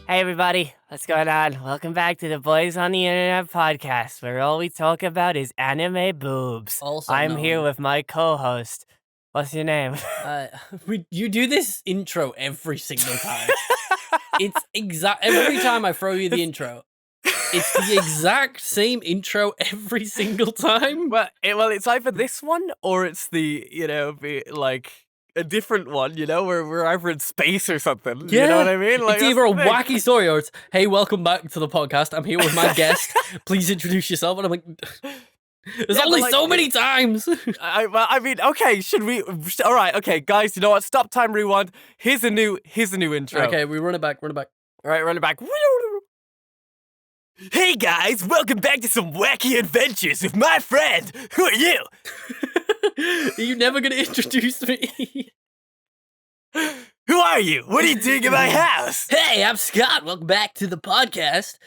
Hey everybody, what's going on? Welcome back to the Boys on the Internet podcast, where all we talk about is anime boobs. I'm here with my co-host. What's your name? You do this intro every single time. It's every time I throw you the intro. It's the exact same intro every single time. Well, it's either this one or it's the, a different one, where we're either in space or something. Yeah, you know what I mean? It's either a wacky story or it's, hey, welcome back to the podcast. I'm here with my guest. Please introduce yourself. And I'm like, there's only so many times. Okay, all right, okay, guys, you know what? Stop time rewind. Here's a new intro. Okay, we run it back. All right, run it back. Hey guys, welcome back to some wacky adventures with my friend. Who are you? Are you never going to introduce me? Who are you? What are you doing in my house? Hey, I'm Scott. Welcome back to the podcast.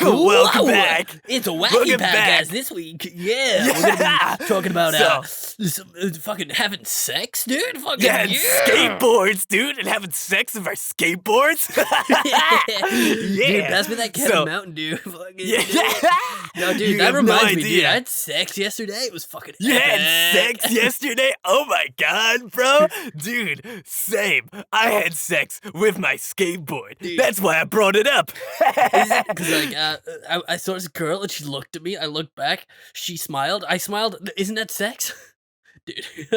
Welcome back. It's a wacky podcast this week. Yeah. We're going to be talking about fucking having sex, dude. Skateboards, dude, and having sex with our skateboards. Dude, pass me that Kevin Mountain Dew. No, dude, that reminds me, dude. I had sex yesterday. It was fucking epic. You had sex yesterday? Oh my god, bro. Dude, same. I had sex with my skateboard. Dude. That's why I brought it up. Because I saw this girl and she looked at me. I looked back. She smiled. I smiled. Isn't that sex? Dude.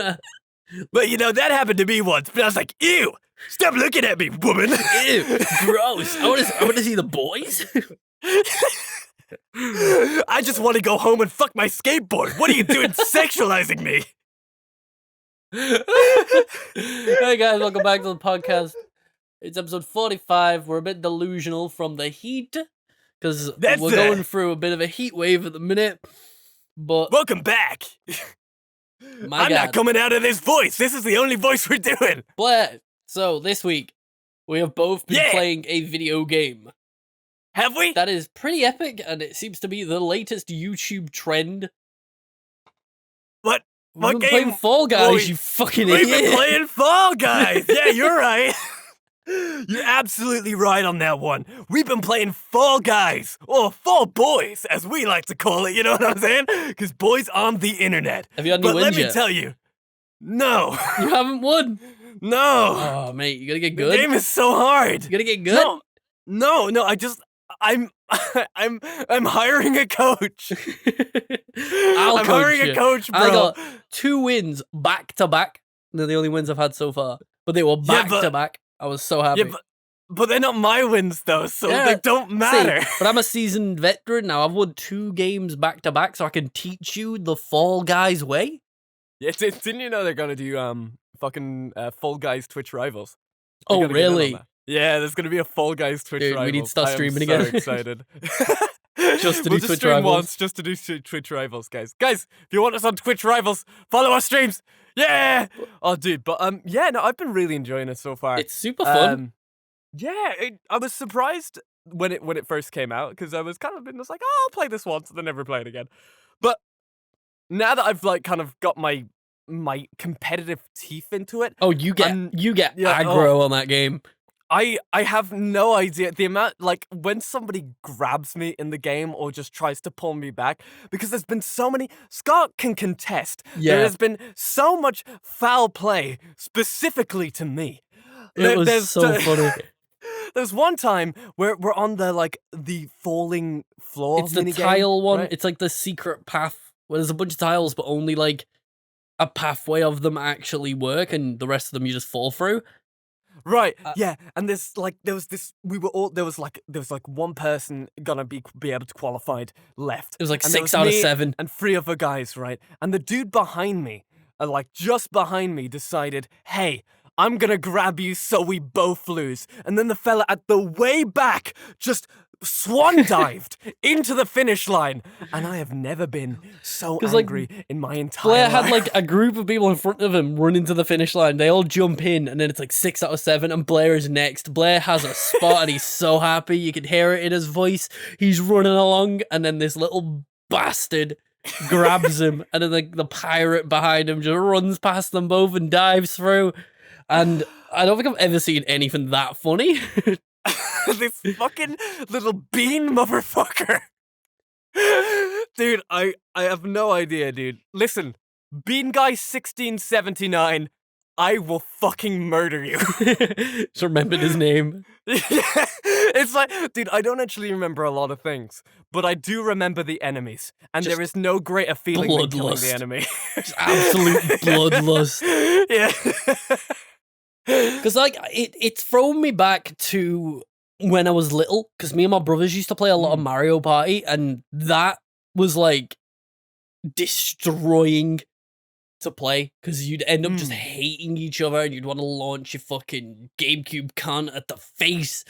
But that happened to me once. But I was like, ew. Stop looking at me, woman. Ew. Gross. I want to see the boys. I just want to go home and fuck my skateboard. What are you doing sexualizing me? Hey guys, welcome back to the podcast. It's episode 45. We're a bit delusional from the heat because we're going through a bit of a heat wave at the minute. But welcome back. I'm not coming out of this voice. This is the only voice we're doing. Blair. So this week we have both been playing a video game. Have we? That is pretty epic, and it seems to be the latest YouTube trend. What? We've been playing Fall Guys, you fucking idiot. We've been playing Fall Guys. Yeah, you're right. You're absolutely right on that one. We've been playing Fall Guys, or Fall Boys, as we like to call it, you know what I'm saying? Because boys on the internet. Have you had any wins yet? Let me tell you, no. You haven't won? No. Oh, mate, you gotta get good. The game is so hard. You gotta get good? No, I'm hiring a coach. I'm hiring a coach, bro. I got 2 wins back to back. They're the only wins I've had so far. But they were back to back. I was so happy. Yeah, but they're not my wins though, so they don't matter. But I'm a seasoned veteran now. I've won 2 games back to back, so I can teach you the Fall Guys way. Yeah, didn't you know they're gonna do fucking Fall Guys Twitch rivals? Oh, really? Yeah, there's gonna be a Fall Guys Twitch rivals. We need to start streaming again. I'm so excited. Just to do Twitch rivals. Once, just to do Twitch rivals, guys. Guys, if you want us on Twitch rivals, follow our streams. Yeah. Oh, dude, but I've been really enjoying it so far. It's super fun. I was surprised when it first came out because I was kind of been like, oh, I'll play this once and then never play it again. But now that I've kind of got my competitive teeth into it. Oh, you get aggro on that game. I have no idea the amount, when somebody grabs me in the game or just tries to pull me back, because there's been so many, Scott can contest. Yeah. There has been so much foul play specifically to me. It was so funny. There's one time where we're on the falling floor. It's the tile one. Right? It's like the secret path where there's a bunch of tiles, but only a pathway of them actually work, and the rest of them you just fall through. Right, yeah, and there was one person gonna be able to qualify left. It was 6 out of 7. And 3 other guys, right? And the dude behind me, just behind me, decided, hey, I'm gonna grab you so we both lose. And then the fella at the way back just swan dived into the finish line, and I have never been so angry in my entire Blair life. had a group of people in front of him run into the finish line. They all jump in, and then it's 6 out of 7, and Blair is next. Blair has a spot, and he's so happy. You can hear it in his voice. He's running along, and then this little bastard grabs him, and then the pirate behind him just runs past them both and dives through. And I don't think I've ever seen anything that funny. this fucking little bean motherfucker. Dude, I have no idea, dude. Listen, Bean Guy 1679, I will fucking murder you. Just remembered his name. It's like, dude, I don't actually remember a lot of things, but I do remember the enemies, and Just there is no greater feeling than killing the bloodlust. enemy. Just absolute bloodlust. Yeah. Because like it's thrown me back to when I was little. Because me and my brothers used to play a lot of Mario Party, and that was like destroying to play because you'd end up just hating each other, and you'd want to launch your fucking GameCube cunt at the face.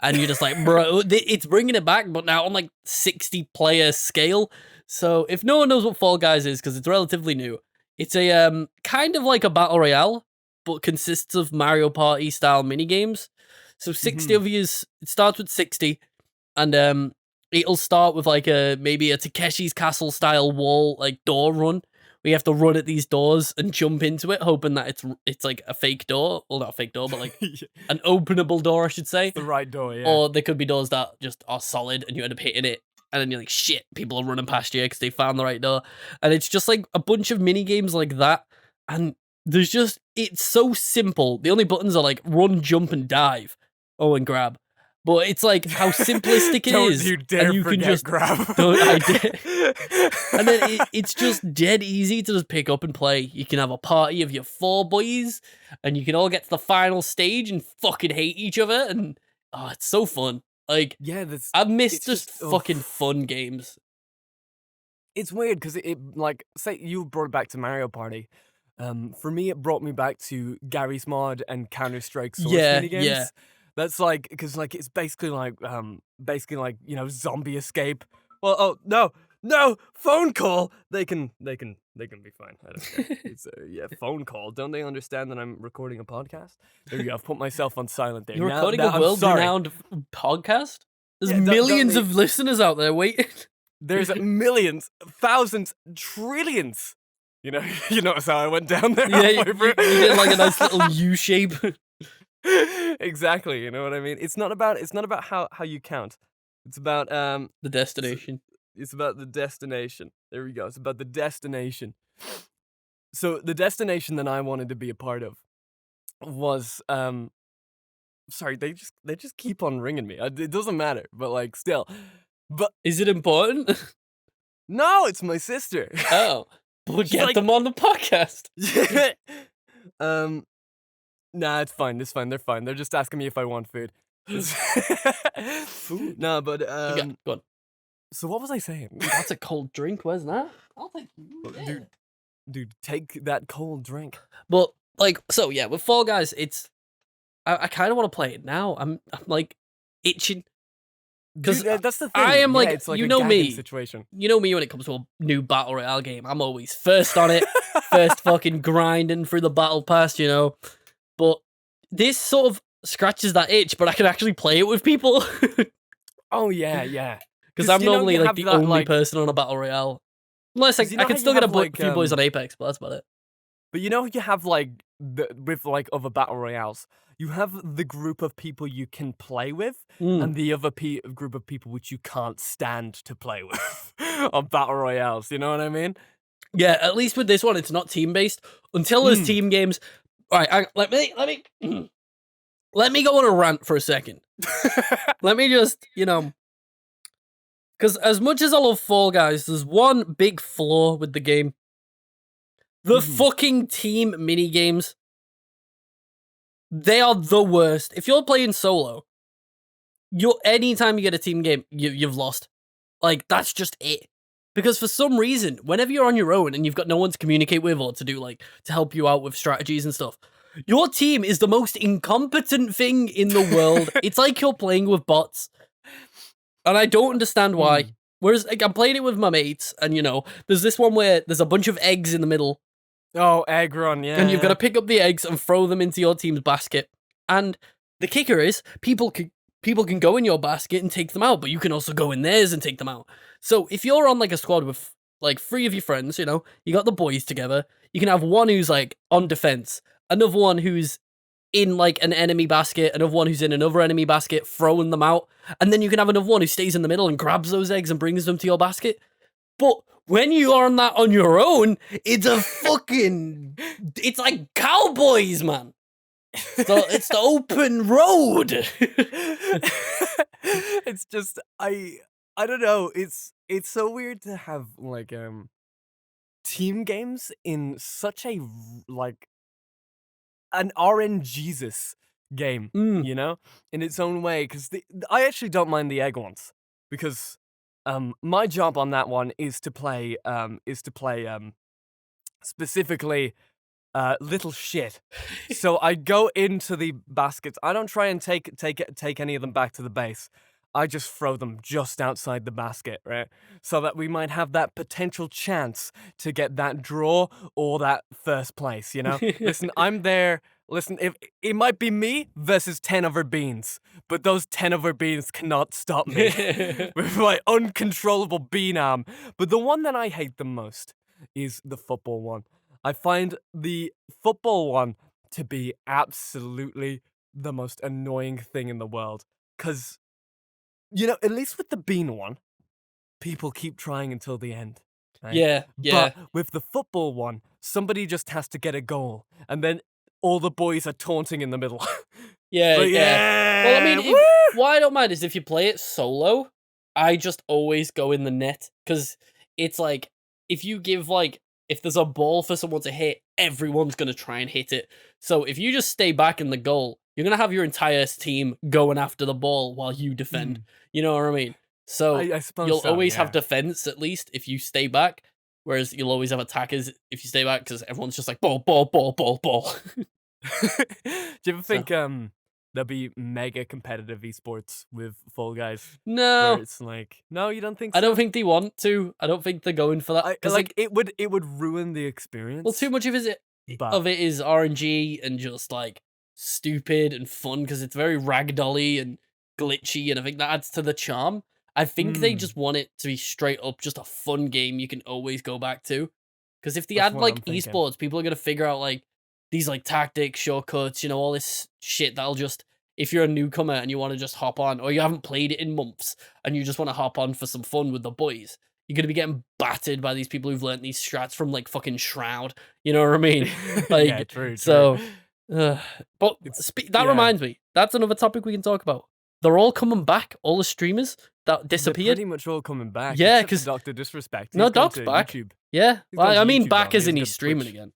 And you're just like, bro, it's bringing it back, but now on like 60 player scale. So if no one knows what Fall Guys is, because it's relatively new, it's a kind of like a battle royale, but consists of Mario Party style minigames. So 60 of you, it starts with 60, and it'll start with like maybe a Takeshi's Castle style wall, like door run. We have to run at these doors and jump into it, hoping that it's like a fake door. Well, not a fake door, but like an openable door, I should say. The right door, yeah. Or there could be doors that just are solid and you end up hitting it. And then you're like, shit, people are running past you because they found the right door. And it's just like a bunch of mini games like that. And there's just, it's so simple. The only buttons are like run, jump, and dive. Oh, and grab. But it's like how simplistic it is. Don't you dare and you forget can just grab. Don't I dare. And then it's just dead easy to just pick up and play. You can have a party of your 4 boys, and you can all get to the final stage and fucking hate each other. And oh, it's so fun. Like, Yeah, I've missed just fucking fun games. It's weird because it like, say you brought it back to Mario Party. For me, it brought me back to Gary's Mod and Counter-Strike Source minigames. Yeah. That's like, because like it's basically like you know, zombie escape. Well, oh no, phone call. They can be fine. I don't care. It's yeah, phone call. Don't they understand that I'm recording a podcast? There you go. I've put myself on silent there. You're Now- recording now a I'm world-renowned podcast? There's Yeah, don't millions they- of listeners out there waiting. There's millions, thousands, trillions. You know, you notice how I went down there. Yeah, you halfway through? did like a nice little U shape. Exactly, you know what I mean? It's not about how you count. It's about The destination. it's about the destination. There we go. It's about the destination. So the destination that I wanted to be a part of was sorry, they just keep on ringing me. It doesn't matter, but like still. But Is it important? no, it's my sister. Oh. But She's get like- them on the podcast. Nah, it's fine. It's fine. They're fine. They're just asking me if I want food. Food. No, but Okay, go on. so what was I saying? That's a cold drink. Where's that? I'll take Dude, take that cold drink. But like, so yeah, with Fall Guys, it's I kind of want to play it now. I'm like itching. Because Dude, that's the thing. I am Yeah, like, it's like you a know gagging me. situation. You know me when it comes to a new battle royale game. I'm always first on it, first fucking grinding through the battle pass, you know. But this sort of scratches that itch, but I can actually play it with people. Oh yeah, yeah. Because I'm you know, normally you like have the that, only like- person on a battle royale. Unless I 'Cause you know can how still you get a have, like, few boys on Apex, but that's about it. But you know, you have like with like other battle royales, you have the group of people you can play with, and the other group of people which you can't stand to play with on battle royales. You know what I mean? Yeah, at least with this one, it's not team based. Until there's team games. All right, let me let me go on a rant for a second. Let me just, you know, because as much as I love Fall Guys, there's one big flaw with the game. The fucking team mini games. They are the worst. If you're playing solo, anytime you get a team game, you've lost. Like, that's just it. Because for some reason, whenever you're on your own and you've got no one to communicate with or to do like to help you out with strategies and stuff, your team is the most incompetent thing in the world. It's like you're playing with bots. And I don't understand why. Whereas like, I'm playing it with my mates, and you know, there's this one where there's a bunch of eggs in the middle. Oh, egg run, yeah. And you've got to pick up the eggs and throw them into your team's basket. And the kicker is, people can go in your basket and take them out, but you can also go in theirs and take them out. So if you're on like a squad with like 3 of your friends, you know, you got the boys together, you can have one who's like on defense, another one who's in like an enemy basket, another one who's in another enemy basket, throwing them out, and then you can have another one who stays in the middle and grabs those eggs and brings them to your basket. But when you are on that on your own, it's a fucking, it's like cowboys, man. So it's the open road. It's just I don't know. It's so weird to have like team games in such a like an RNGesus game, Mm. you know, in its own way. Because I actually don't mind the egg ones because my job on that one is to play specifically little shit. So I go into the baskets. I don't try and take any of them back to the base. I just throw them just outside the basket, right? So that we might have that potential chance to get that draw or that first place, you know? Listen, I'm there. Listen, if it might be me versus 10 other beans, but those 10 other beans cannot stop me with my uncontrollable bean arm. But the one that I hate the most is the football one. I find the football one to be absolutely the most annoying thing in the world. Because, you know, at least with the bean one, people keep trying until the end. Right? Yeah. But with the football one, somebody just has to get a goal. And then all the boys are taunting in the middle. Yeah. But Well, I mean, woo! what I don't mind is if you play it solo, I just always go in the net. Because it's like, if you give like, if there's a ball for someone to hit, everyone's going to try and hit it. So if you just stay back in the goal, you're going to have your entire team going after the ball while you defend. You know what I mean? So I suppose you'll so, always yeah. have defense, at least, if you stay back. Whereas you'll always have attackers if you stay back, because everyone's just like, ball, ball, ball, ball, ball. Do you ever think there'll be mega competitive esports with Fall Guys? Where No, it's like, no, you don't think so? I don't think they want to. I don't think they're going for that. I, Because like it would ruin the experience. well, too much of it is RNG and just like stupid and fun because it's very ragdolly and glitchy, and I think that adds to the charm. I think they just want it to be straight up just a fun game you can always go back to. Because if they That's add what like I'm thinking. esports, people are gonna figure out like these like tactics, shortcuts, you know, all this shit that'll just, if you're a newcomer and you want to just hop on, or you haven't played it in months and you just want to hop on for some fun with the boys, you're gonna be getting battered by these people who've learned these strats from like fucking Shroud. You know what I mean? Like, yeah, true. so, but that yeah. reminds me, that's another topic we can talk about. They're all coming back, all the streamers that They're disappeared. pretty much all coming back. Yeah, except for 'cause- Dr. Disrespect. No, He's gone Doc's to back. YouTube. Yeah, He's gone well, to I mean, YouTube back now. as He in hasn't he's got streaming Twitch. again.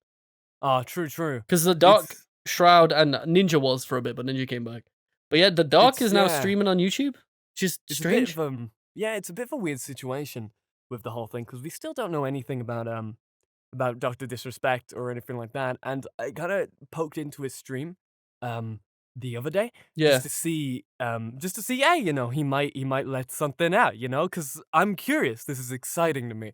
Oh, true. Because the Doc, It's- Shroud, and Ninja was for a bit, but Ninja came back. But yeah, the Doc It's- is now yeah. streaming on YouTube. Just It's strange. a bit of it's a bit of a weird situation with the whole thing because we still don't know anything about Dr. Disrespect or anything like that. And I kind of poked into his stream the other day Yeah, just to see yeah, you know, he might let something out, you know, because I'm curious. This is exciting to me.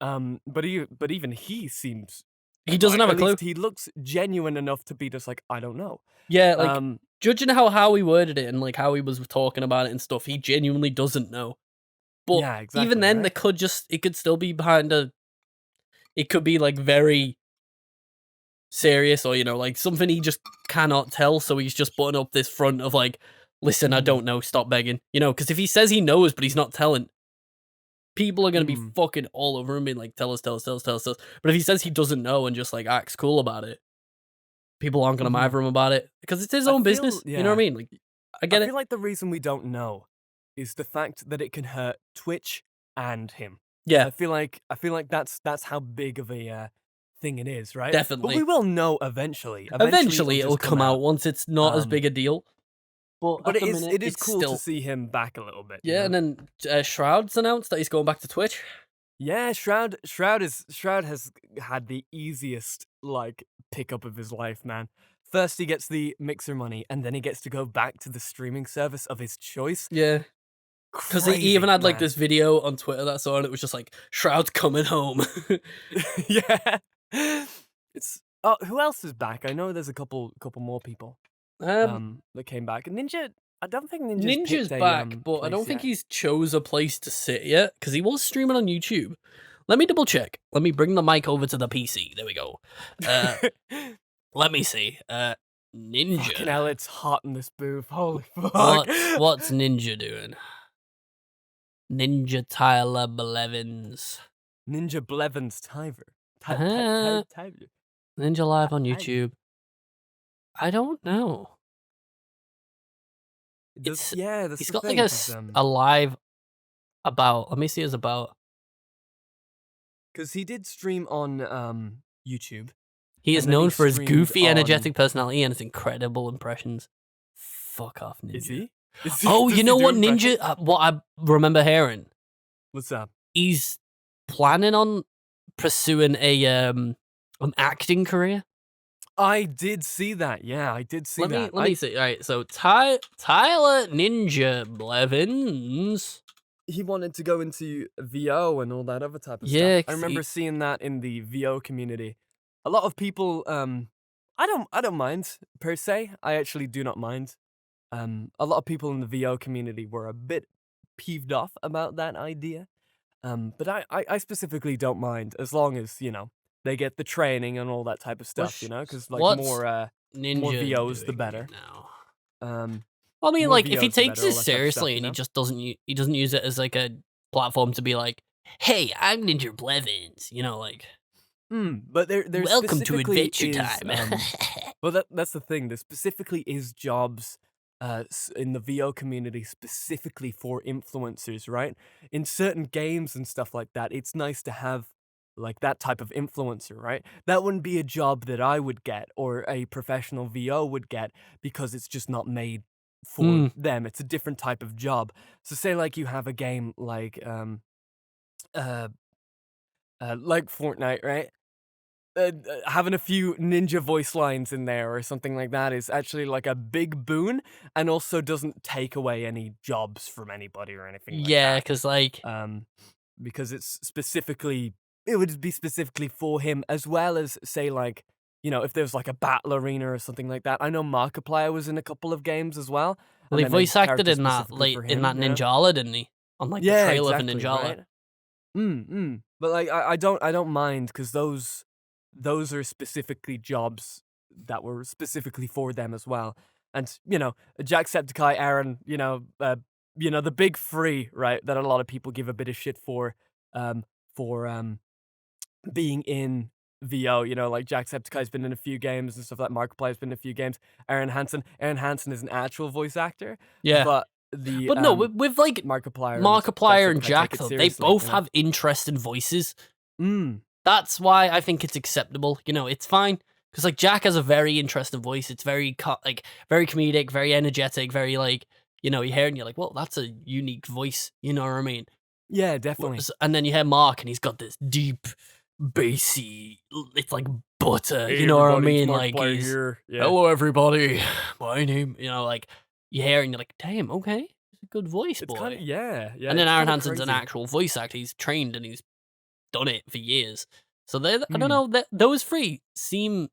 But even he seems he doesn't have a at clue. least he looks genuine enough to be just like, I don't know. Yeah, like judging how he worded it and like how he was talking about it and stuff, he genuinely doesn't know. But Yeah, exactly, even then, right? it could still be behind it could be like very serious, or you know, like something he just cannot tell, so he's just putting up this front of like, listen, I don't know, stop begging, you know, because if he says he knows but he's not telling, people are going to be fucking all over him being like, tell us. But if he says he doesn't know and just like acts cool about it, people aren't going to mither him about it because it's his own business. You know what I mean? Like, I get it. I feel like the reason we don't know is the fact that it can hurt Twitch and him. Yeah, I feel like that's how big of a thing it is, right? definitely. But we will know eventually. Eventually it'll just come out once it's not as Um, big a deal. But But at the it is minute, it's cool still, to see him back a little bit. you yeah. know? And then Shroud's announced that he's going back to Twitch. Yeah, Shroud has had the easiest like pickup of his life, man. First he gets the mixer money, and then he gets to go back to the streaming service of his choice. Yeah, because he even had like this video on Twitter that I saw, and it was just like, Shroud's coming home. Yeah. It's who else is back? I know there's a couple more people that came back. Ninja, I don't think Ninja's picked back, a, but I don't place think yet. he's chose a place to sit yet, because he was streaming on YouTube. Let me double check. Let me bring the mic over to the PC. There we go. Let me see. Ninja. Fucking hell, it's hot in this booth. Holy fuck. What's Ninja doing? Ninja Tyler Blevins. Ninja Blevins Tiver. Ninja Live on YouTube. I don't know. That's He's the got thing, like 'cause, a live about. Let me see his about. Because he did stream on YouTube. He is and then known he for his streamed goofy, on- energetic personality and his incredible impressions. Fuck off, Ninja. Is he? Oh, Does you he know do what, impressions? Ninja? What I remember hearing. What's up? He's planning on pursuing an acting career. I did see that. Yeah, I did see that. Let me see. All right, so Tyler Ninja Blevins. He wanted to go into VO and all that other type of Yeah, stuff. I remember seeing that in the VO community. A lot of people, I don't mind per se. I actually do not mind. A lot of people in the VO community were a bit peeved off about that idea. But I specifically don't mind as long as they get the training and all that type of stuff. Because like what's more Ninja VOs the doing better. right now? I mean, more like, if he VOs the takes better, all this that type of stuff, seriously and he just doesn't he doesn't use it as like a platform to be like, hey, I'm Ninja Blevins, like. But there's Welcome to specifically Adventure is, Time. well, that's the thing. There specifically is jobs in the VO community specifically for influencers, right? In certain games and stuff like that, it's nice to have like that type of influencer, right? That wouldn't be a job that I would get or a professional VO would get because it's just not made for them. It's a different type of job. So say like you have a game like Fortnite, right? Having a few ninja voice lines in there or something like that is actually like a big boon and also doesn't take away any jobs from anybody or anything like Yeah, that. because like Because it would be specifically for him as well as say like, if there's like a battle arena or something like that. I know Markiplier was in a couple of games as well. well, and he they made voice acted characters in that specifically for in him, that Ninjala, didn't he? On like the Yeah, trailer exactly, for Ninjala. right? But like I don't mind because those are specifically jobs that were specifically for them as well. And Jacksepticeye, Aaron, the big three, right? That a lot of people give a bit of shit for being in VO. Like Jacksepticeye's been in a few games and stuff like Markiplier's been in a few games. Aaron Hansen is an actual voice actor. Yeah. But no, with like Markiplier and Jack, though, they both have interesting voices. That's why I think it's acceptable. It's fine because like Jack has a very interesting voice. It's very very comedic, very energetic, very like you hear it and you're like, well, that's a unique voice. You know what I mean? Yeah, definitely. And then you hear Mark and he's got this deep, bassy. It's like butter. Hey, you know what I everybody, it's mean? Like Markiplier he's here. Yeah. hello everybody, my name. Like you hear it and you're like, damn, okay, it's a good voice, It's boy. kinda, yeah. And then it's Aaron kinda Hansen's an crazy. actual voice actor. He's trained and he's done it for years. So I don't know, those three seem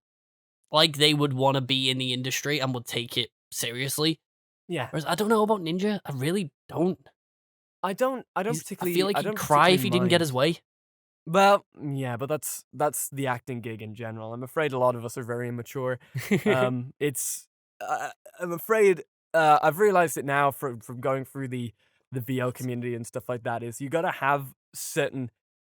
like they would want to be in the industry and would take it seriously. Yeah. Whereas I don't know about Ninja. I really don't. I don't I particularly. feel like I he'd don't cry if he didn't get mind. his way. Well, yeah, but that's the acting gig in general. I'm afraid a lot of us are very immature. It's I'm afraid I've realized it now from going through the VO community and stuff like that is you gotta have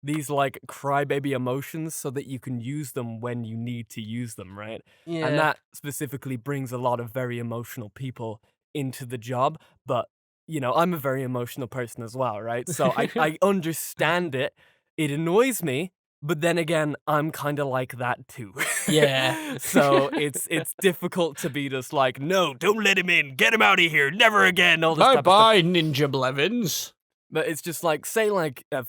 these like crybaby emotions so that you can use them when you need to use them, right? Yeah. And that specifically brings a lot of very emotional people into the job. But I'm a very emotional person as well, right? So I understand it. It annoys me, but then again, I'm kind of like that too. Yeah. So it's difficult to be just like, no, don't let him in, get him out of here, never again. All this type of stuff. Bye, Ninja Blevins. But it's just like, say, like if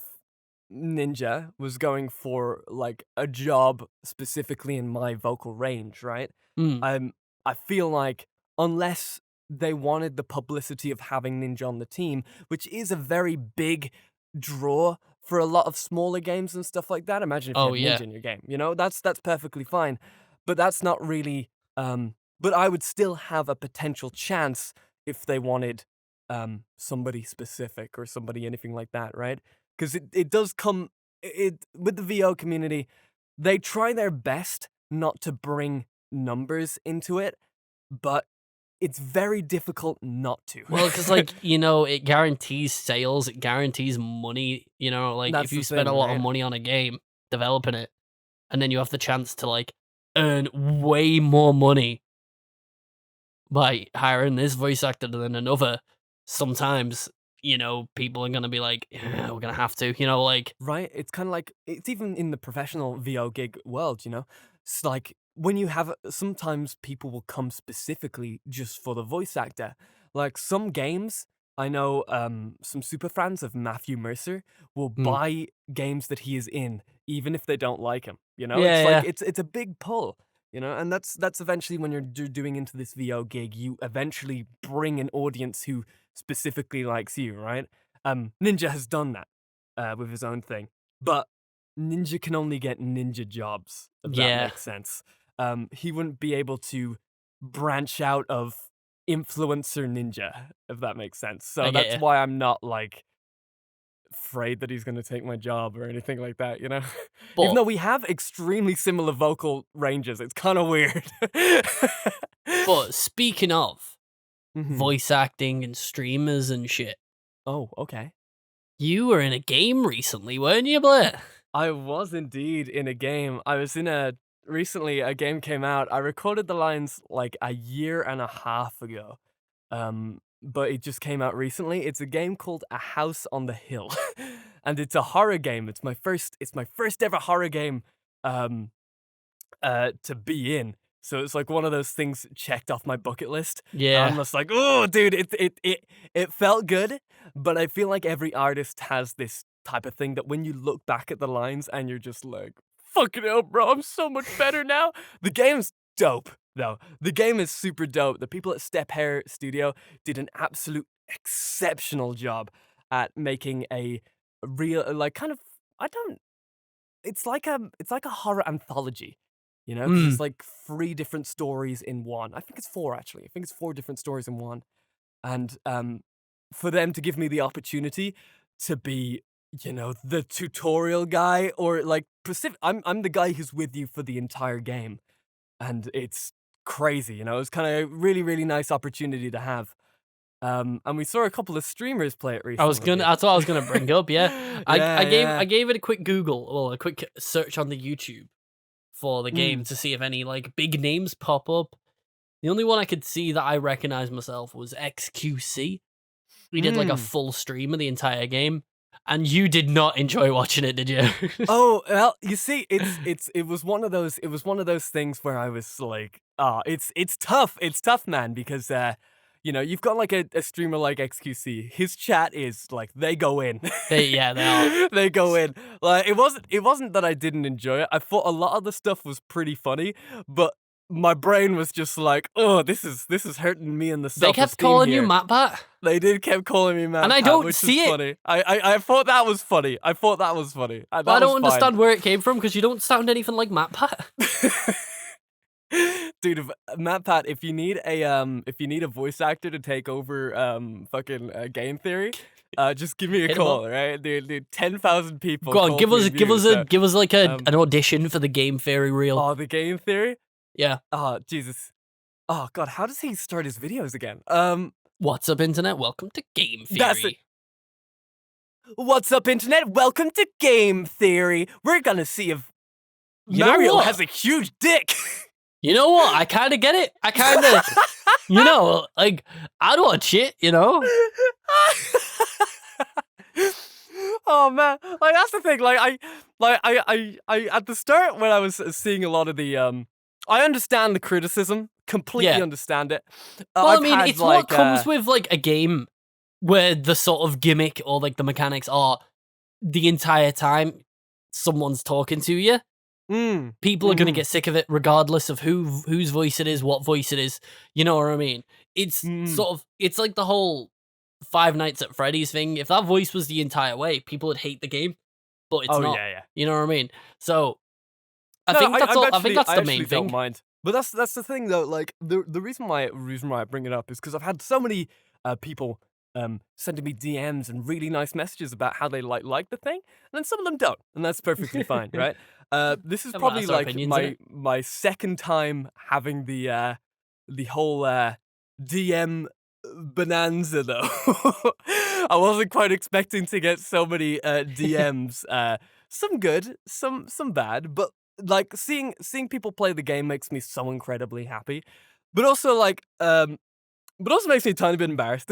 Ninja was going for like a job specifically in my vocal range, right? I feel like unless they wanted the publicity of having Ninja on the team, which is a very big draw for a lot of smaller games and stuff like that. Imagine if you had Ninja in your game, that's perfectly fine. But that's not really but I would still have a potential chance if they wanted somebody specific or somebody anything like that, right? Because it does come with the VO community, they try their best not to bring numbers into it. but it's very difficult not to. Well, because like, it guarantees sales, it guarantees money. Like if That's you the spend thing, a lot of right? money on a game developing it, and then you have the chance to like earn way more money by hiring this voice actor than another, sometimes, people are gonna be like, yeah, we're gonna have to, like, Right? It's kind of like it's even in the professional VO gig world, you know? It's like when you have sometimes people will come specifically just for the voice actor. Like some games, I know some super fans of Matthew Mercer will mm, buy games that he is in even if they don't like him, you know? yeah, It's like yeah, it's a big pull, you know? And that's eventually when you're doing into this VO gig, you eventually bring an audience who specifically likes you, right? Ninja has done that with his own thing. But Ninja can only get ninja jobs, if that yeah, makes sense. He wouldn't be able to branch out of influencer ninja, if that makes sense. I So get that's you. why I'm not like afraid that he's going to take my job or anything like that, you know? Even But though we have extremely similar vocal ranges, it's kind of weird. but speaking of hmm voice acting and streamers and shit, Oh, okay. you were in a game recently, weren't you, Blair? I was indeed in a game. I was in a recently a game came out. I recorded the lines like a year and a half ago. But it just came out recently. It's a game called A House on the Hill. And it's a horror game. It's my first ever horror game um to be in. So it's like one of those things checked off my bucket list. And I'm Yeah, just like, oh, dude, it felt good, but I feel like every artist has this type of thing that when you look back at the lines and you're just like, fucking hell, bro, I'm so much better now. The game's dope, though. The game is super dope. The people at Step Hair Studio did an absolute exceptional job at making a real, like, kind of, I don't it's like a horror anthology, you know, because mm, it's like 3 different stories in one. I think it's 4 actually. I think it's 4 different stories in one. And, for them to give me the opportunity to be, you know, the tutorial guy or like I'm the guy who's with you for the entire game, and it's crazy, you know? It's kinda really, really nice opportunity to have. And we saw a couple of streamers play it recently. that's what I was gonna bring up. Yeah, I Yeah, gave yeah. I gave it a quick Google, well, a quick search on the YouTube for the game Mm, to see if any like big names pop up. The only one I could see that I recognized myself was XQC. We did like a mm. full stream of the entire game, and you did not enjoy watching it, did you? Oh, well, you see, it was one of those things where I was like, it's tough. It's tough, man, because you know, you've got like a streamer like XQC. His chat is like they go in. They are. They go in. Like it wasn't that I didn't enjoy it. I thought a lot of the stuff was pretty funny, but my brain was just like, oh, this is hurting me in the They kept self-esteem calling you here. MatPat, They did kept calling me and Mad I Pat, don't which is see it. funny. I thought that was funny. I thought that was funny. But I That was don't fine. understand where it came from because you don't sound anything like MatPat. Dude, Matt Pat, if you need a voice actor to take over fucking game theory, just give me a Hit 'em up. call, right? Dude, 10,000 people Go on, called me views. give us like Um, an audition for the game theory reel. oh, the game theory? Yeah. Oh, Jesus. Oh god, how does he start his videos again? What's up, internet? Welcome to Game That's it. Theory. What's up, internet? Welcome to Game Theory. We're gonna see if You know Mario what? has a huge dick. You know what? I kind of get it. I kind of, like, I'd watch it, Oh man, like that's the thing. I at the start when I was seeing a lot of the I understand the criticism, completely Yeah. understand it. Well, I I've mean, had it's what like comes with, like, a game where the sort of gimmick or, like, the mechanics are the entire time someone's talking to you. People are going to mhm, get sick of it regardless of whose voice it is, what voice it is. You know what I mean? It's mhm. sort of, it's like the whole Five Nights at Freddy's thing. If that voice was the entire way, people would hate the game, but it's Oh not. yeah, yeah. You know what I mean? So I No, think that's all. I think that's I the actually main don't thing. mind. But that's the thing though. Like the reason why I bring it up is because I've had so many people sending me DMs and really nice messages about how they like the thing, and then some of them don't, and that's perfectly fine, right? This is Well, probably that's our like opinions, my innit? my second time having the DM bonanza though. I wasn't quite expecting to get so many DMs. Some good, some bad, but like seeing people play the game makes me so incredibly happy. But also but also makes me a tiny bit embarrassed.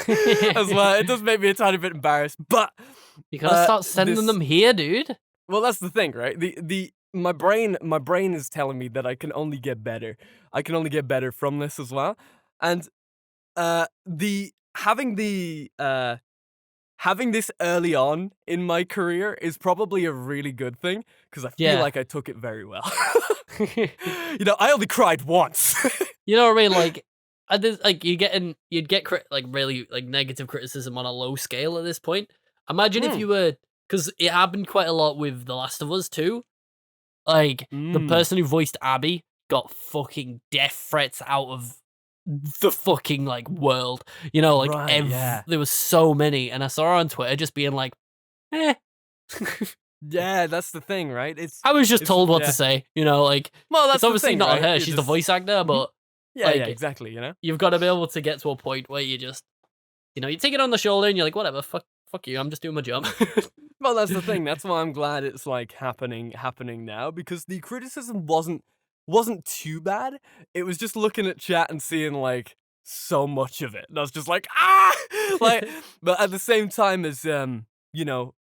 As well. It does make me a tiny bit embarrassed, but You gotta start sending them here, dude. well, that's the thing, right? My brain is telling me that I can only get better. I can only get better from this as well. And the having this early on in my career is probably a really good thing because I feel Yeah. like I took it very well. You know, I only cried once. You know what I mean? Like, you'd get really like negative criticism on a low scale at this point. Imagine if you were, because it happened quite a lot with The Last of Us too. Like the person who voiced Abby got fucking death threats out of the fucking like world. You know, like Right, there was so many, and I saw her on Twitter just being like, eh. Yeah, that's the thing, right? I was just told what yeah. to say. You know, like Well, that's it's obviously the thing, not right? her. You're She's the just- voice actor, but yeah, like, yeah, exactly. You know. you've got to be able to get to a point where you just, you know, you take it on the shoulder and you're like, whatever, fuck you, I'm just doing my job. Well, that's the thing. That's why I'm glad it's like happening now because the criticism wasn't too bad. It was just looking at chat and seeing like so much of it. And I was just like, like. But at the same time as you know,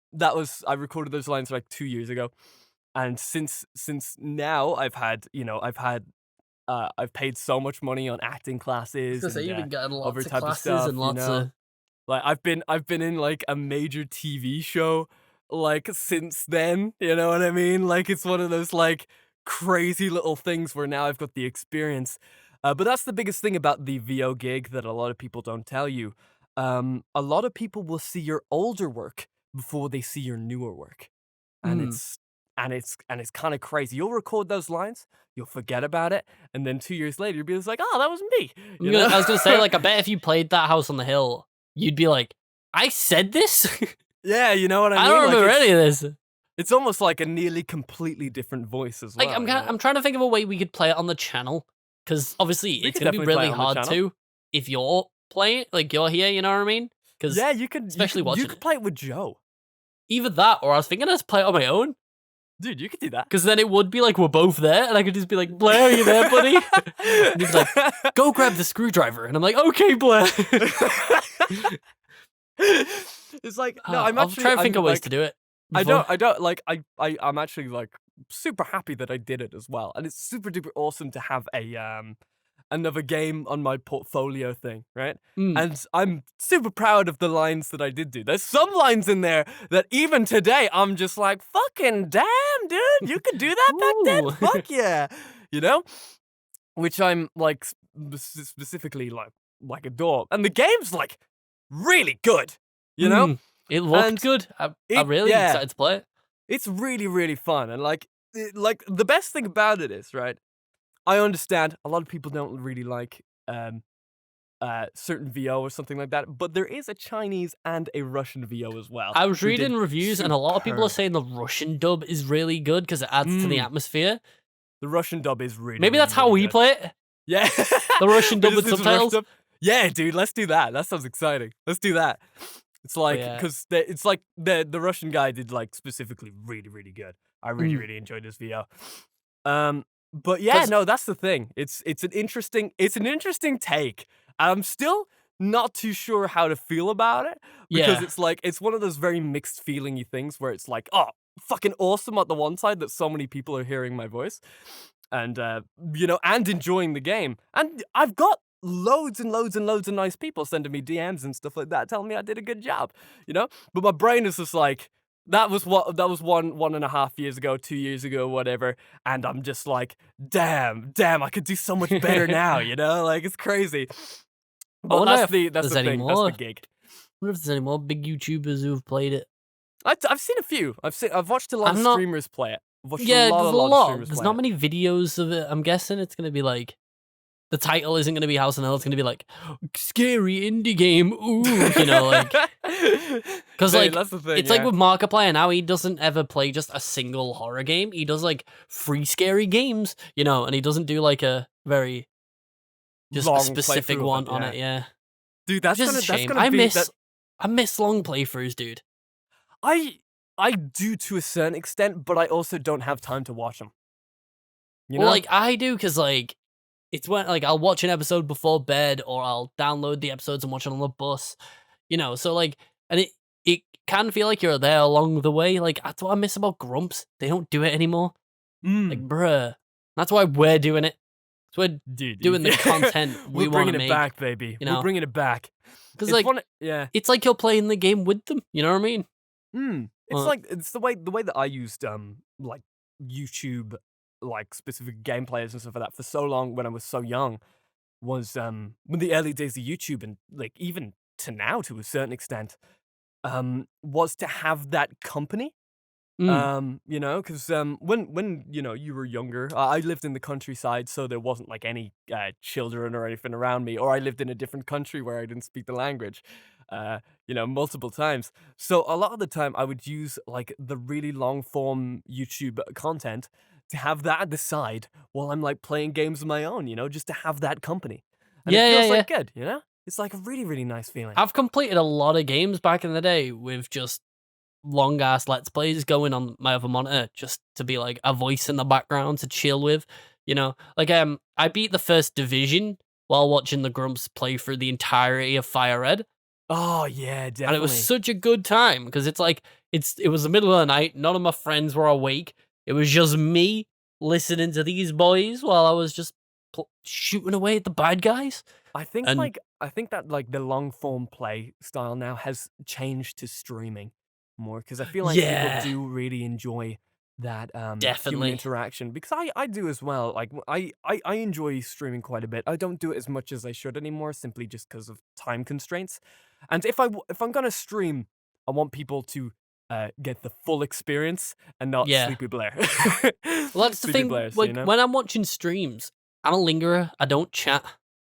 I recorded those lines like 2 years ago, and since now I've paid so much money on acting classes and You've been getting other lots of type of classes stuff, and lots you know? of. Like I've been in like a major TV show like since then, you know what I mean? Like it's one of those like crazy little things where now I've got the experience. But that's the biggest thing about the VO gig that a lot of people don't tell you. A lot of people will see your older work before they see your newer work. And it's kind of crazy. You'll record those lines, you'll forget about it, and then 2 years later you'll be just like, "Oh, that was me." You know? I was gonna say, like, I bet if you played that House on the Hill, you'd be like, I said this? Yeah, you know what I mean? I don't Like, remember any of this. it's almost like a nearly completely different voice as well. Like, you know? I'm trying to think of a way we could play it on the channel, because obviously We it's could gonna be definitely play really it on the hard channel. to if you're playing, like you're here, you know what I mean? Because Yeah, you could especially you watching could it. play it with Joe. Either that, or I was thinking I'd play it on my own, Dude, you could do that. because then it would be like we're both there, and I could just be like, Blair, are you there, buddy? And he'd be like, go grab the screwdriver, and I'm like, okay, Blair. It's like no, I'm I'll actually try and think of ways like, to do it. I before- don't like I'm actually like super happy that I did it as well. And it's super duper awesome to have a another game on my portfolio thing, right? Mm. And I'm super proud of the lines that I did do. There's some lines in there that even today I'm just like, fucking damn, dude, you could do that back Ooh. then? Fuck yeah. You know? Which I'm like specifically like adore. And the game's like really good, you know? Mm. It looked And good. I'm it- really yeah. excited to play it. It's really, really fun. And like the best thing about it is, right? I understand a lot of people don't really like certain VO or something like that, but there is a Chinese and a Russian VO as well. I was who did reading reviews, and a lot of people are superb. saying the Russian dub is really good because it adds to the atmosphere. The Russian dub is really Maybe that's how really we good. play it. Yeah. The Russian We dub just with did some Russian subtitles. dub. Yeah, dude, let's do that. That sounds exciting. Let's do that. It's like yeah. because it's like the Russian guy did like specifically really, really good. I really, Mm. really enjoyed this VO. But yeah, 'Cause- no, that's the thing. It's an interesting take. I'm still not too sure how to feel about it because Yeah. it's like it's one of those very mixed feelingy things where it's like, oh, fucking awesome at the one side that so many people are hearing my voice and you know, and enjoying the game. And I've got loads and loads and loads of nice people sending me DMs and stuff like that telling me I did a good job, you know? But my brain is just like that was 1.5 years ago, 2 years ago, whatever, and I'm just like, damn, I could do so much better now, you know? Like it's crazy. But wonder that's if the there's thing. any That's more. the gig. I wonder if there's any more big YouTubers who've played it. I've seen a few. I've watched a lot I'm of not- streamers play it. I've watched Yeah, a lot there's of a lot. streamers There's play not it. many videos of it. I'm guessing it's gonna be like the title isn't gonna be House on the Hill. It's gonna be like scary indie game. Ooh, you know, like because Dude, like that's the thing. it's like with Markiplier now. He doesn't ever play just a single horror game. He does like free scary games, you know, and he doesn't do like a very just a long specific playthrough of one it, on it. Yeah, Dude, which is a shame. I miss long playthroughs, dude. I do to a certain extent, but I also don't have time to watch them. You Well, know? like I do, because like it's when like I'll watch an episode before bed, or I'll download the episodes and watch it on the bus. So like, and it can feel like you're there along the way. Like that's what I miss about Grumps. They don't do it anymore. Like, bruh. That's why we're doing it. So we're Dude, doing the content we we're want to bringing make. it back, baby. You know? We're bringing it back. Because It's like, one, yeah. it's like you're playing the game with them. You know what I mean? It's like it's the way that I used like YouTube, like specific gameplays and stuff like that for so long when I was so young was when the early days of YouTube and like even to now to a certain extent was to have that company. Because when you were younger, I lived in the countryside, so there wasn't like any children or anything around me, or I lived in a different country where I didn't speak the language, multiple times. So a lot of the time, I would use like the really long form YouTube content to have that at the side while I'm like playing games of my own, just to have that company, and it Yeah, feels yeah, like good, It's like a really really nice feeling. I've completed a lot of games back in the day with just long ass let's plays going on my other monitor, just to be like a voice in the background to chill with. Like I beat the first division while watching the Grumps play through the entirety of Fire Red, Oh yeah, and it was definitely. such a good time because it's like it was the middle of the night, none of my friends were awake, it was just me listening to these boys while I was just shooting away at the bad guys. And I think that like the long form play style now has changed to streaming more because I feel like people yeah, do really enjoy that human definitely. interaction because I do as well. Like I enjoy streaming quite a bit. I don't do it as much as I should anymore simply just because of time constraints. And if I'm gonna stream, I want people to get the full experience and not Yeah. Sleepy Blair. Well, that's the Sleepy thing. Blair, so, Like when I'm watching streams, I'm a lingerer. I don't chat.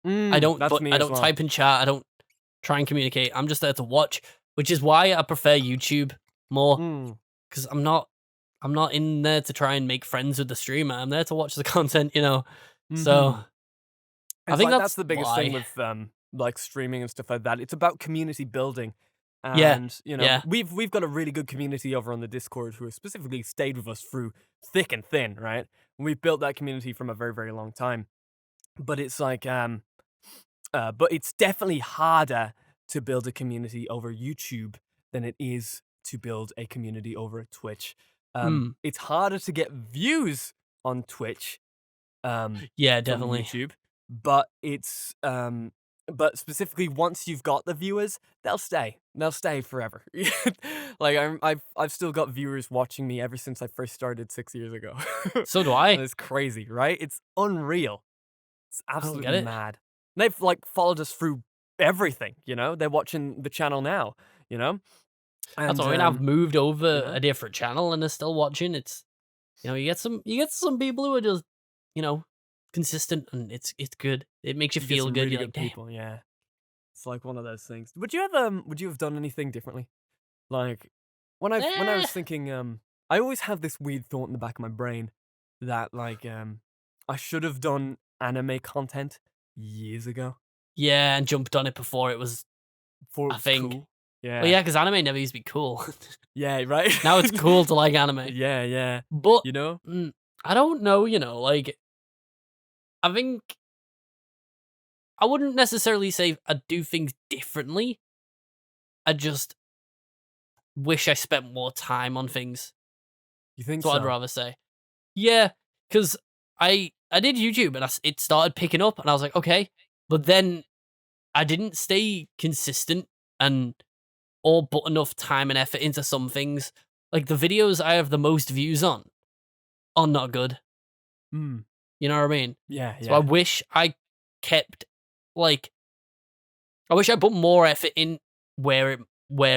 That's me I as don't well. type in chat. I don't try and communicate. I'm just there to watch, which is why I prefer YouTube more, Mm. because I'm not in there to try and make friends with the streamer. I'm there to watch the content. So Mhm. I It's think like that's that's the biggest thing why. with like streaming and stuff like that. It's about community building. Yeah, And yeah, we've got a really good community over on the Discord who have specifically stayed with us through thick and thin, right? And we've built that community from a very, very long time. But it's like but it's definitely harder to build a community over YouTube than it is to build a community over Twitch. mm, It's harder to get views on Twitch yeah, from definitely. YouTube, but it's but specifically once you've got the viewers, they'll stay. They'll stay forever. Like I've still got viewers watching me ever since I first started 6 years ago. So do And I. it's crazy, right? It's unreal. It's I don't absolutely get it. mad. They've like followed us through everything, They're watching the channel now, you know? That's And what I mean. I've moved you over know, a different channel and they're still watching. It's you get some people who are just you know consistent, and it's good. It makes you you get feel some good. really You're like, good damn. people, yeah. It's like one of those things. Would you have done anything differently? Like when I Eh. was thinking, I always have this weird thought in the back of my brain that like I should have done anime content years ago Yeah, and jumped on it before it was before it a was thing. cool. Well, Yeah. yeah, because anime never used to be cool. Yeah, right? Now it's cool to like anime. Yeah, yeah. But You know? I don't know. Like I think I wouldn't necessarily say I'd do things differently. I just wish I spent more time on things. You think That's what I'd so? rather say. Yeah, because I did YouTube and it started picking up, and I was like, okay, but then I didn't stay consistent and or put enough time and effort into some things. Like the videos I have the most views on are not good. Mm. You know what I mean? Yeah, So I yeah. wish I kept like I wish I put more effort in where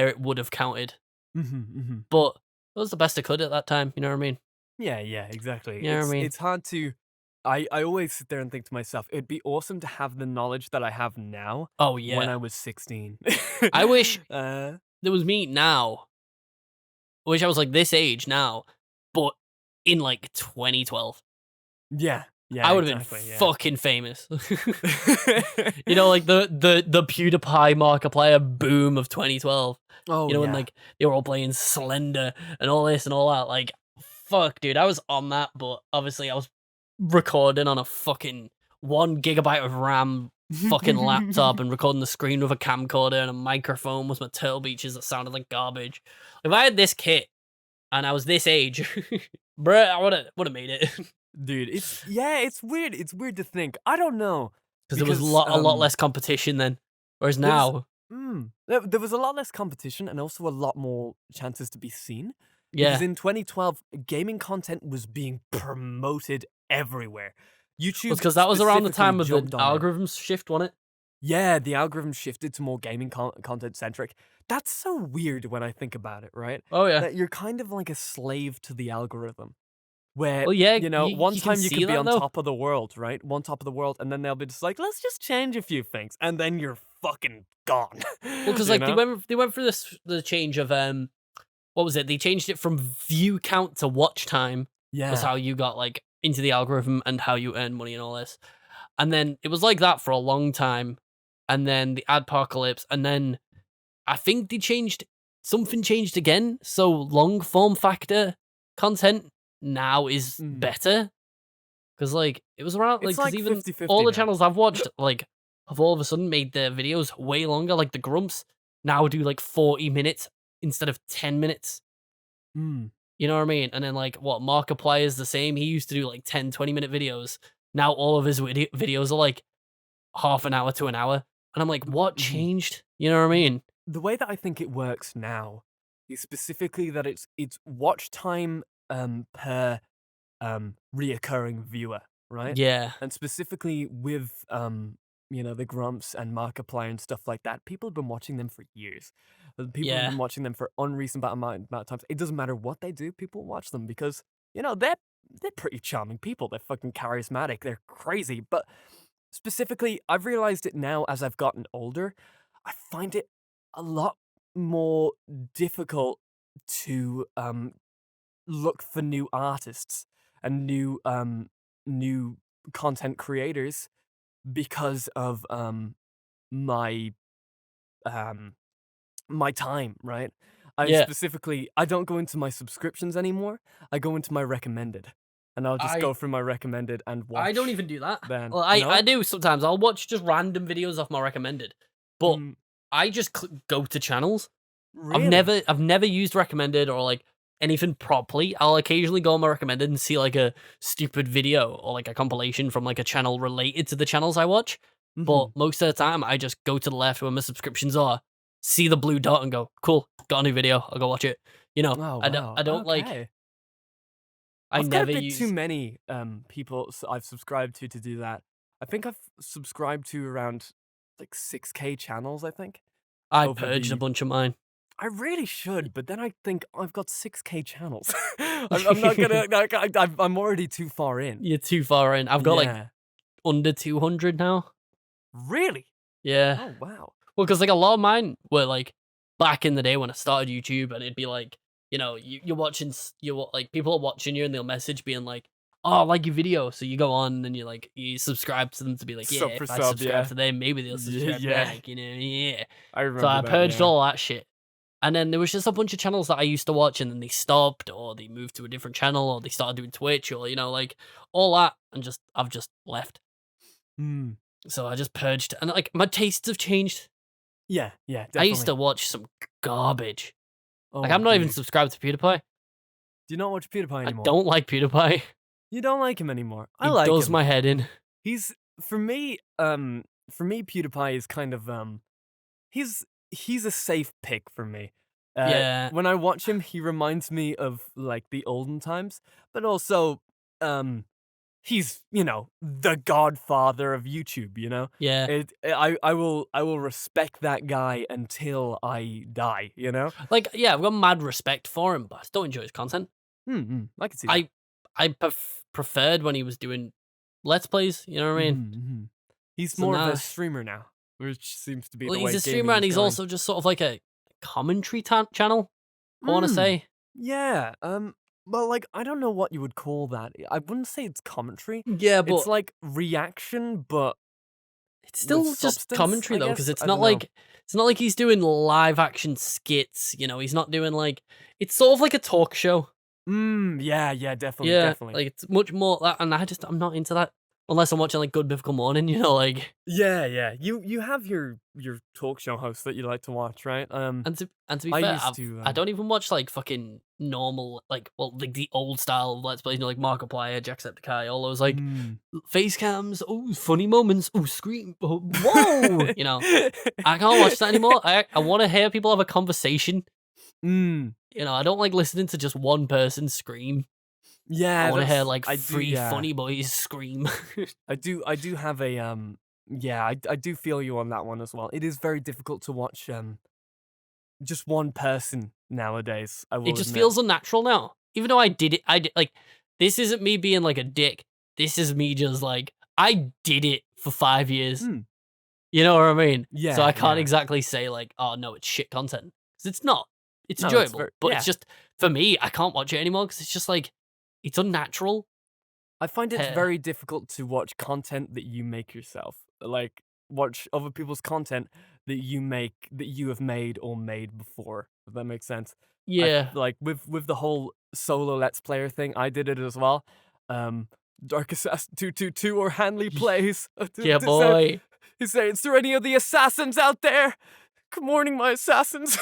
it would have counted. Mhm, mhm. But it was the best I could at that time. You know what I mean? Yeah, yeah, exactly. You know what I mean? It's hard to I always sit there and think to myself, it'd be awesome to have the knowledge that I have now Oh when yeah. I was 16. I wish uh, there was me now. I wish I was like this age now, but in like 2012. yeah, Yeah, I would have been exactly. Yeah. fucking famous. You know, like the PewDiePie Markiplier boom of 2012. Oh You know, when yeah. like they were all playing Slender and all this and all that. Like, fuck, dude, I was on that, but obviously I was recording on a fucking 1 GB of RAM fucking laptop and recording the screen with a camcorder and a microphone with my Turtle Beaches that sounded like garbage. If I had this kit and I was this age, bruh, I would have made it. Dude, it's weird. It's weird to think. I don't know Because there was because a lot less competition then. Whereas there was now, there was a lot less competition and also a lot more chances to be seen. Because yeah. in 2012, gaming content was being promoted everywhere. Well, YouTube because that was around the specifically time of the jumped on it. algorithms shift, wasn't it? Yeah, the algorithm shifted to more gaming content centric. That's so weird when I think about it, right? Oh yeah. That you're kind of like a slave to the algorithm. Where, Well, yeah, one you can time you see could be that on though. top of the world, right? One top of the world, and then they'll be just like, let's just change a few things, and then you're fucking gone. Well, because You like know? they went through the change of what was it? They changed it from view count to watch time was Yeah. how you got like into the algorithm and how you earn money and all this. And then it was like that for a long time. And then the adpocalypse, and then I think they changed something changed again. So long form factor content now is Mm. better. Because like it was around It's like because like even 50-50 all the now. channels I've watched like have all of a sudden made their videos way longer. Like the Grumps now do like 40 minutes instead of 10 minutes. Mm. You know what I mean? And then like what Markiplier is the same. He used to do like 10, 20-minute videos. Now all of his videos are like half an hour to an hour. And I'm like, what Mhm. changed? You know what I mean? The way that I think it works now is specifically that it's watch time per reoccurring viewer, right? Yeah. And specifically with the Grumps and Markiplier and stuff like that, people have been watching them for years. People have Yeah. been watching them for unreasonable amount of times. It doesn't matter what they do, people watch them because they're pretty charming people. They're fucking charismatic. They're crazy. But specifically, I've realized it now as I've gotten older. I find it a lot more difficult to look for new artists and new content creators because of my um my time, right? Yeah. I don't go into my subscriptions anymore. I go into my recommended. And I'll just I go through my recommended and I don't watch even do that. then. Well, I No? do sometimes. I'll watch just random videos off my recommended. But Mm, I just go to channels. really? I've never used recommended or like anything properly. I'll occasionally go on my recommended and see like a stupid video or like a compilation from like a channel related to the channels I watch. But Mhm. most of the time, I just go to the left where my subscriptions are, see the blue dot, and go, "Cool, got a new video. I'll go watch it." You know, Oh, wow. I don't like. Okay. I I've got a never bit too use. many people I've subscribed to do that. I think I've subscribed to around like 6K channels, I think, I over purged a the bunch of mine. I really should, but then I think I've got 6K channels. I'm not gonna like I'm already too far in. You're too far in. I've got like Yeah. under 200 now. Really? Yeah. Oh wow. Well, because like a lot of mine were like back in the day when I started YouTube, and it'd be like, you're watching, like people are watching you, and they'll message being like, "Oh, I like your video," so you go on and you subscribe to them to be like, "Yeah, Sub for if I sub, subscribe yeah. to them, maybe they'll Yeah, subscribe yeah. back," yeah. I So remember I that, purged yeah. all that shit, and then there was just a bunch of channels that I used to watch, and then they stopped, or they moved to a different channel, or they started doing Twitch, or like all that, and I've just left. Hmm. So I just purged, and like my tastes have changed. Yeah, yeah, I used definitely. to watch some garbage. Like, Oh, I'm not even dude. subscribed to PewDiePie. Do you not watch PewDiePie I anymore? don't like PewDiePie. You don't like him anymore. I He like does him. my head in. He's for me PewDiePie is kind of he's a safe pick for me. Yeah. When I watch him, he reminds me of like the olden times, but also he's, the godfather of YouTube, you know? Yeah. I will respect that guy until I die, you know? Like, yeah, I've got mad respect for him, but I still enjoy his content. I can see that. I preferred when he was doing Let's Plays, you know what I mean? He's So more of a now, streamer now, which seems to be well, the he's way a streamer gaming and is he's going. also just sort of like a commentary channel, I want to Mm, say. yeah. Well, like, I don't know what you would call that. I wouldn't say it's commentary. Yeah, It's but like reaction, but it's with still just substance, commentary I though, because guess. I don't know. it's not like he's doing live action skits. You know, he's not doing like it's sort of like a talk show. Yeah, yeah, definitely, Yeah, definitely. like it's much more that, and I'm not into that unless I'm watching like Good Mythical Morning. You know, like Yeah, yeah. You have your talk show hosts that you like to watch, right? and to be I fair, used to I don't even watch like fucking normal like like the old style Let's Plays, you know, like Markiplier, Jacksepticeye, all those like mm. face cams, oh funny moments, oh scream, oh, whoa, you know. I can't watch that anymore. I want to hear people have a conversation. mm. You know, I don't like listening to just one person scream. I Yeah, want to hear that's like I do, three yeah. funny boys scream. I do have a yeah, I do feel you on that one as well. It is very difficult to watch just one person nowadays, I It will just admit. feels unnatural now. Even though I did it, I did like this isn't me being like a dick. This is me just like I did it for 5 years. Hmm. You know what I mean? So I Yeah, can't yeah. exactly say like, oh no, it's shit content because it's not. It's No, it's enjoyable, very but it's yeah. just for me. I can't watch it anymore because it's just like it's unnatural. I find it's Uh, very difficult to watch content that you make yourself. Like watch other people's content that you have made or made before. If that makes sense. yeah, Like with the whole solo let's player thing, I did it as well. Um Dark Assassin 222 or Hanley plays. yeah, boy. He say, is there any of the assassins out there? Good morning, my assassins. Are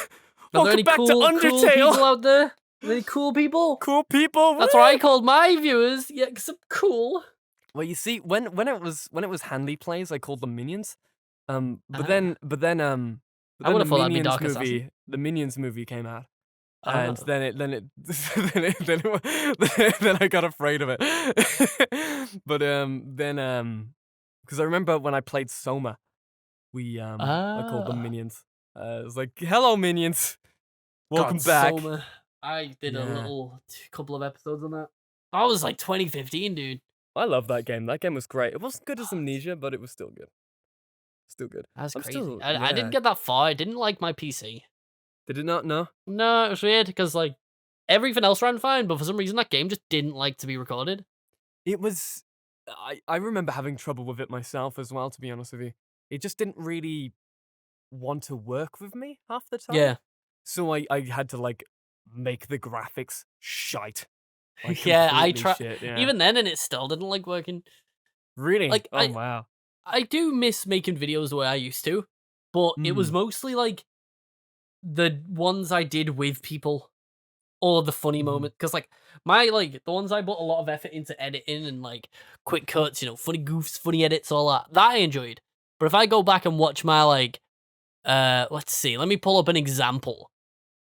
there Welcome any back to cool people Undertale. out there? Are there any cool people? Cool people. That's what I Woo! called my viewers. Yeah, because I'm cool. Well, you see, when it was Hanley plays, I called them minions. But Ah, then but then but I then would have thought that'd be Dark Assassin. The Minions movie came out, and Oh. then it then I got afraid of it. But then because I remember when I played Soma, I called them Ah. minions. I was like, "Hello, minions, God, welcome back." Soma. I did a Yeah, little couple of episodes on that. That was like 2015, dude. I love that game. That game was great. It wasn't good as Amnesia, but it was still good. Still good. That's I'm crazy. still I didn't yeah. get that far. I didn't like my PC. Did it not? No. No, it was weird because like everything else ran fine, but for some reason that game just didn't like to be recorded. It was I remember having trouble with it myself as well, to be honest with you. It just didn't really want to work with me half the time. Yeah. So I had to like make the graphics shite. Like Yeah, I completely try shit, yeah. even then and it still didn't like working. Really? Like Oh wow. I do miss making videos the way I used to, but it was Mm. mostly like the ones I did with people or the funny Mhm. moment. Because like my like the ones I put a lot of effort into editing and like quick cuts, you know, funny goofs, funny edits, all that I enjoyed. But if I go back and watch my like let's see, let me pull up an example.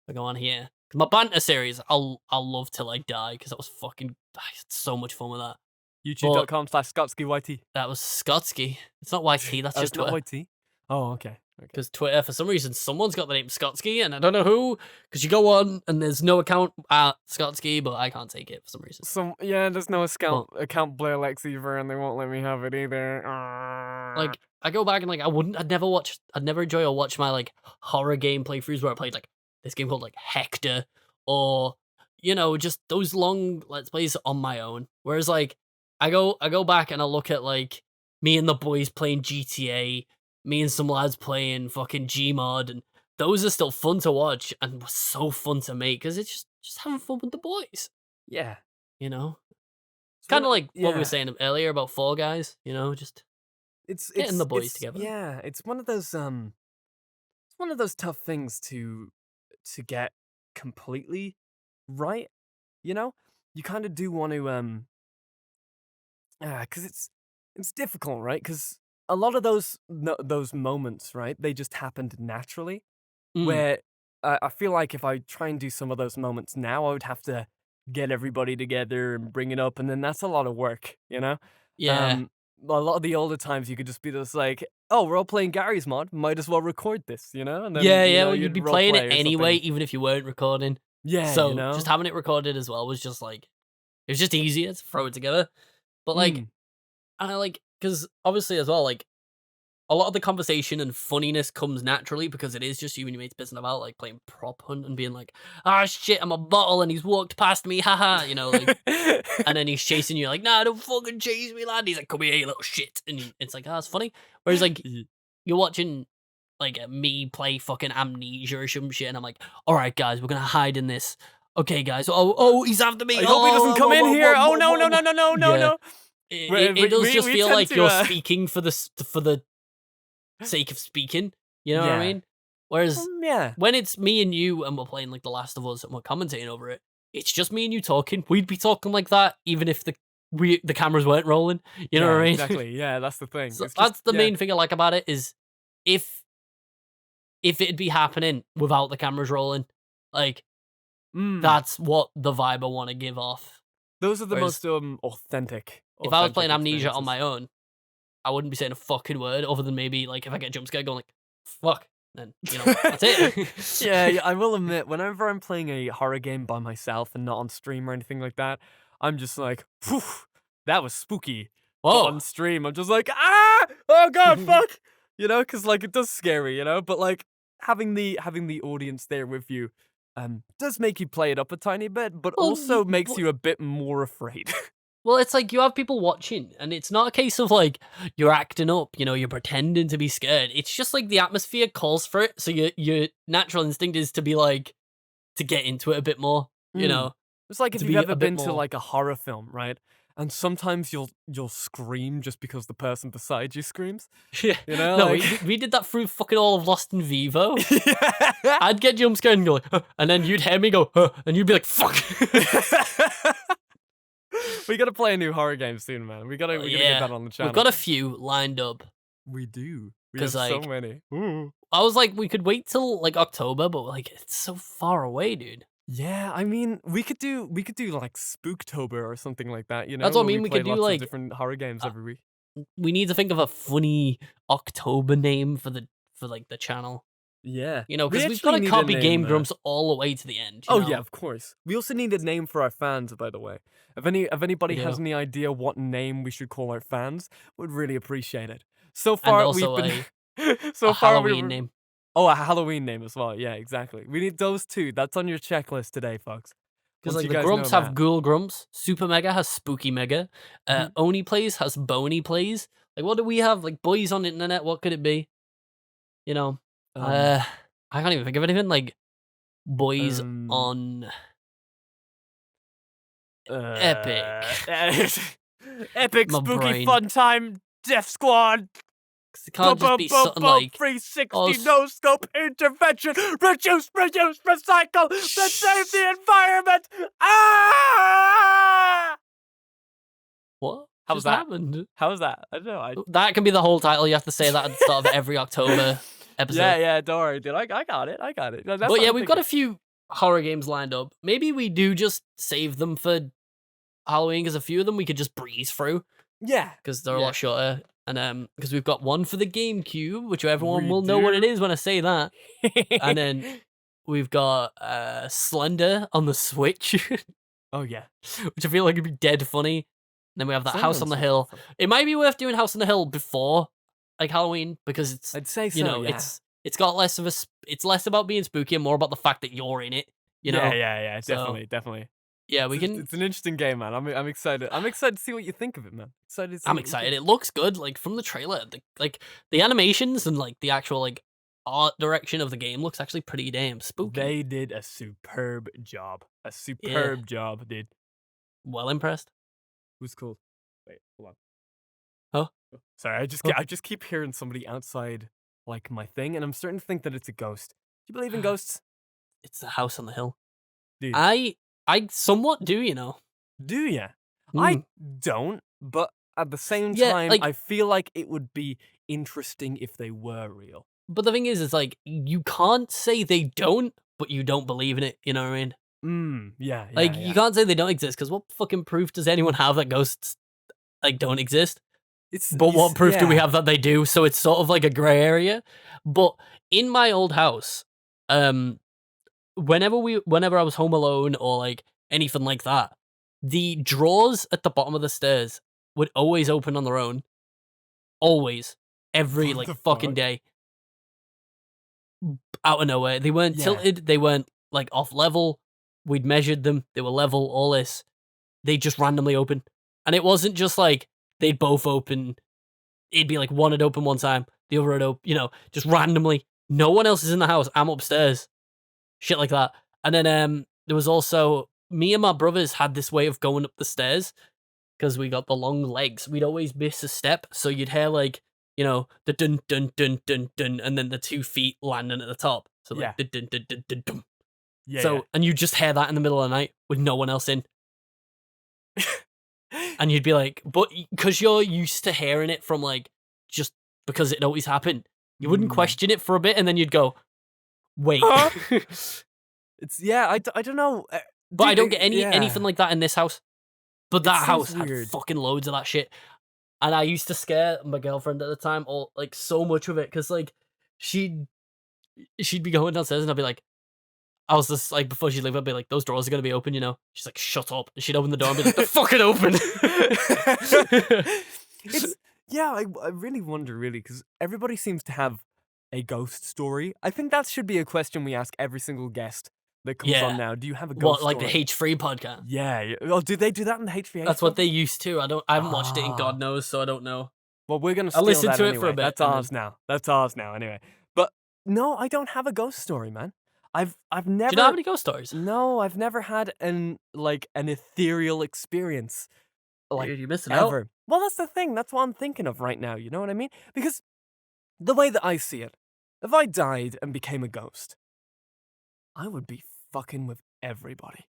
I go on here. 'Cause my banter series, I'll love till I die because that was fucking I had so much fun with that. But YouTube.com/ScottskyYT. that was Scottsky. It's not YT, that's Oh, just it's not Twitter. YT? Oh, okay. Okay. Because Twitter, for some reason, someone's got the name Scottsky, and I don't know who. Because you go on and there's no account at Scottsky, but I can't take it for some reason. Yeah, there's no But account Blairlex either, and they won't let me have it either. like, I go back and like I'd never enjoy or watch my like horror game playthroughs where I played like this game called like Hector, or you know just those long let's plays on my own. Whereas like I go back and I look at like me and the boys playing GTA, me and some lads playing fucking Gmod, and those are still fun to watch and was so fun to make because it's just having fun with the boys. Yeah. You know, It's kind one of like what we were yeah. saying earlier about Fall Guys. You know, just getting the boys It's together. yeah, it's one of those tough things to get completely right, you know? You kind of do want to cuz it's difficult, right? Cuz a lot of those no, those moments, right? They just happened naturally Mm, where I feel like if I try and do some of those moments now, I would have to get everybody together and bring it up, and then that's a lot of work, you know? yeah. Um, a lot of the older times, you could just be just like, "Oh, we're all playing Gary's mod. Might as well record this," you know? And then Yeah, yeah, well, you'd you'd be role playing it play or anyway, something. even if you weren't recording. Yeah, you So just know. having it recorded as well was just like it was just easier to throw it together. But like Mm. I like because obviously as well, like a lot of the conversation and funniness comes naturally because it is just you and your mates pissing about, like playing prop hunt and being like, "Ah, shit, I'm a bottle and he's walked past me, haha," you know, like, and then he's chasing you, like, "Nah, don't fucking chase me, lad." He's like, "Come here, you little shit," and it's like, "Ah, it's funny." Whereas like you're watching like me play fucking Amnesia or some shit, and I'm like, "All right, guys, we're gonna hide in this." Okay, guys. Oh, he's after me. I hope he doesn't come in here. Oh no, no, no, no, no, no, Yeah. no. It does just feel tend like to, you're speaking for the sake of speaking. You know what I Yeah. mean? Whereas Yeah. when it's me and you and we're playing like The Last of Us and we're commentating over it, it's just me and you talking. We'd be talking like that even if the cameras weren't rolling. You know what I mean? Exactly. Yeah, that's the thing. So It's that's just, the main thing I like about it is if it'd be happening without the cameras rolling, like that's what the vibe I want to give off. Those are the Whereas most authentic. if I was playing authentic Amnesia on experiences. my own, I wouldn't be saying a fucking word other than maybe like if I get a jump scare going like fuck, then you know that's it. Yeah, I will admit, whenever I'm playing a horror game by myself and not on stream or anything like that, I'm just like, "Phew, that was spooky." But Whoa. on stream, I'm just like, ah, oh god, fuck, you know, because like it does scare me, you know. But like having the audience there with you, does make you play it up a tiny bit, but Well, also makes you a bit more afraid. Well, it's like you have people watching, and it's not a case of like you're acting up, you know, you're pretending to be scared. It's just like the atmosphere calls for it, so your natural instinct is to be like to get into it a bit more, you know. It's like if to you've be ever a bit been to more- like a horror film, right? And sometimes you'll scream just because the person beside you screams. Yeah. You know, No, like... we did that through fucking all of Lost in Vivo. Yeah. I'd get jump scared and go like, "Huh," and then you'd hear me go, "Huh," and you'd be like, "Fuck." We gotta play a new horror game soon, man. We gotta get that on the channel. We've got a few lined up. We do. We 'Cause, have so like, many. Ooh. I was like, we could wait till like October, but like it's so far away, dude. Yeah, I mean, we could do like Spooktober or something like that. You know, That's what I where mean. We play could do lots of like different horror games uh, every week. we need to think of a funny October name for like the channel. Yeah, You know, we because we've actually got to need a copy name, Game Grumps all the way to the end. You Oh know? yeah, of course. We also need a name for our fans, by the way. If anybody We has do. any idea what name we should call our fans, we'd really appreciate it. So And far, also we've been a so far Halloween name. Oh, a Halloween name as well. Yeah, exactly. We need those two. That's on your checklist today, folks. Because Once like you the guys know Grumps have that. Ghoul Grumps, Super Mega has Spooky Mega, Mhm. Oni Plays has Bony Plays. Like, what do we have? Like, boys on the internet, what could it be? You know, Um, I can't even think of anything. Like, boys um, on Epic. Epic My spooky brain. fun time Death Squad. 'Cause it can't just be something like 360 oh, no scope intervention. Reduce, recycle. Let's save the environment. Ah! what? How just was that? happened? How was that? I don't know. That can be the whole title. You have to say that at the start of every October episode. Yeah, don't worry, dude. I got it. No, that's But what yeah, I'm we've got a thinking. few horror games lined up. Maybe we do just save them for Halloween because a few of them we could just breeze through Yeah. because they're a lot shorter. And because we've got one for the GameCube, which everyone We will know what it do. is when I say that. And then we've got Slender on the Switch, Oh yeah. which I feel like would be dead funny. And then we have that House on the Sounds Hill. fun. It might be worth doing House on the Hill before like Halloween because it's I'd say so. you know yeah. it's got less of a it's less about being spooky and more about the fact that you're in it. You know. Yeah. So, Definitely. Yeah, we It's can. It's an interesting game, man. I'm excited. I'm excited to see what you think of it, man. Excited. To see I'm what you excited. think. It looks good. Like from the trailer, the animations and like the actual like art direction of the game looks actually pretty damn spooky. They did a superb job. A superb job, dude. Well impressed. Who's cool? Wait, hold on. Huh? Oh, sorry, Huh? I just keep hearing somebody outside like my thing, and I'm starting to think that it's a ghost. Do you believe in ghosts? It's the House on the Hill. Dude. I somewhat do, you know. Do ya? Mm. I don't, but at the same Yeah, time, like- I feel like it would be interesting if they were real. But the thing is, it's like you can't say they don't, but you don't believe in it. You know what I mean? Yeah. Like you can't say they don't exist because what fucking proof does anyone have that ghosts like don't exist? But what proof do we have that they do? So it's sort of like a gray area. But in my old house, whenever I was home alone or like anything like that, the drawers at the bottom of the stairs would always open on their own. Always. every What like the fucking fuck? day. Out of nowhere. They weren't Yeah. tilted, they weren't like off level. We'd measured them, they were level, all this. They just randomly open. And it wasn't just like they'd both open. It'd be like one would open one time, the other would open, just randomly. No one else is in the house. I'm upstairs. Shit like that. And then there was also me and my brothers had this way of going up the stairs because we got the long legs. We'd always miss a step, so you'd hear like the dun dun dun dun dun, and then the 2 feet landing at the top. So like Yeah. the dun dun dun dun dun. Yeah. So and you just hear that in the middle of the night with no one else in, and you'd be like, but because you're used to hearing it from like just because it always happened, you wouldn't Mm. question it for a bit, and then you'd go, wait. Huh? It's I don't know. But I Dude, don't get anything like that in this house. But that seems house had weird. fucking loads of that shit. And I used to scare my girlfriend at the time, all like so much of it, because like she'd be going downstairs and I'd be like, I was just like before she'd leave, I'd be like, those doors are gonna be open, She's like, shut up. And she'd open the door and be like, they're fucking open. It's yeah. I really wonder, really, because everybody seems to have a ghost story. I think that should be a question we ask every single guest that comes Yeah. on now. Do you have a What, ghost like story? the H3 podcast? Yeah. Oh, did they do that in the HVA? That's what they used to. I haven't watched it in Ah. God knows, so I don't know. Well, we're gonna I'll steal listen that to it anyway. for a bit, That's and then- ours now. That's ours now, anyway. But no, I don't have a ghost story, man. I've never. Do you not have any ghost stories? No, I've never had an ethereal experience. Like Dude, you're missing out. ever. Well, that's the thing. That's what I'm thinking of right now. You know what I mean? Because the way that I see it, if I died and became a ghost, I would be fucking with everybody.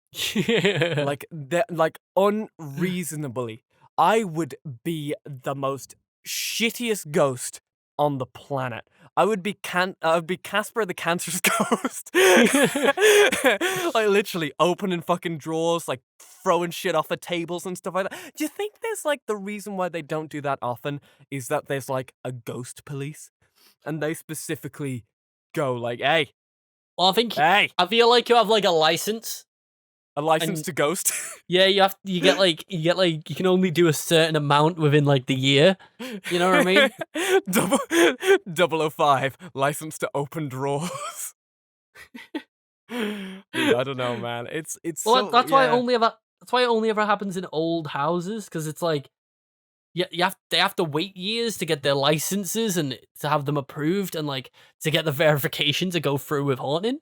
Like unreasonably. I would be the most shittiest ghost on the planet. I would be Casper the Cancerous Ghost. Like literally opening fucking drawers, like throwing shit off of tables and stuff like that. Do you think there's like the reason why they don't do that often is that there's like a ghost police? And they specifically go like, hey, Well, I feel like you have like a license. a license And- to ghost. Yeah, you get like you can only do a certain amount within like the year. You know what I mean? 005, license to open drawers. Dude, I don't know, man. It's Well, so, that's why yeah. it only ever happens in old houses, because it's like they have to wait years to get their licenses and to have them approved and like to get the verification to go through with haunting.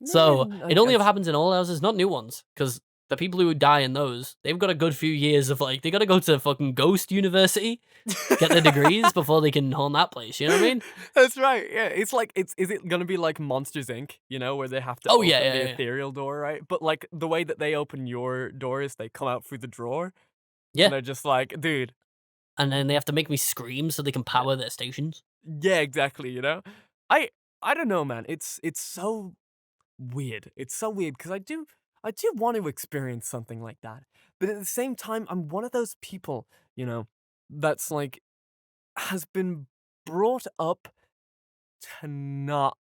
So Yeah, it only ever happens in old houses, not new ones, because the people who die in those, they've got a good few years of like, they got to go to fucking Ghost University, get their degrees before they can haunt that place. You know what I mean? That's right. Yeah, it's like is it gonna be like Monsters Inc? You know, where they have to Oh, open yeah, the yeah, yeah. ethereal door, right? But like the way that they open your door is they come out through the drawer. Yeah. And they're just like, dude, And then they have to make me scream so they can power their stations. yeah, exactly. You know, I don't know, man. It's so weird. It's so weird because I do want to experience something like that, but at the same time, I'm one of those people, that's like has been brought up to not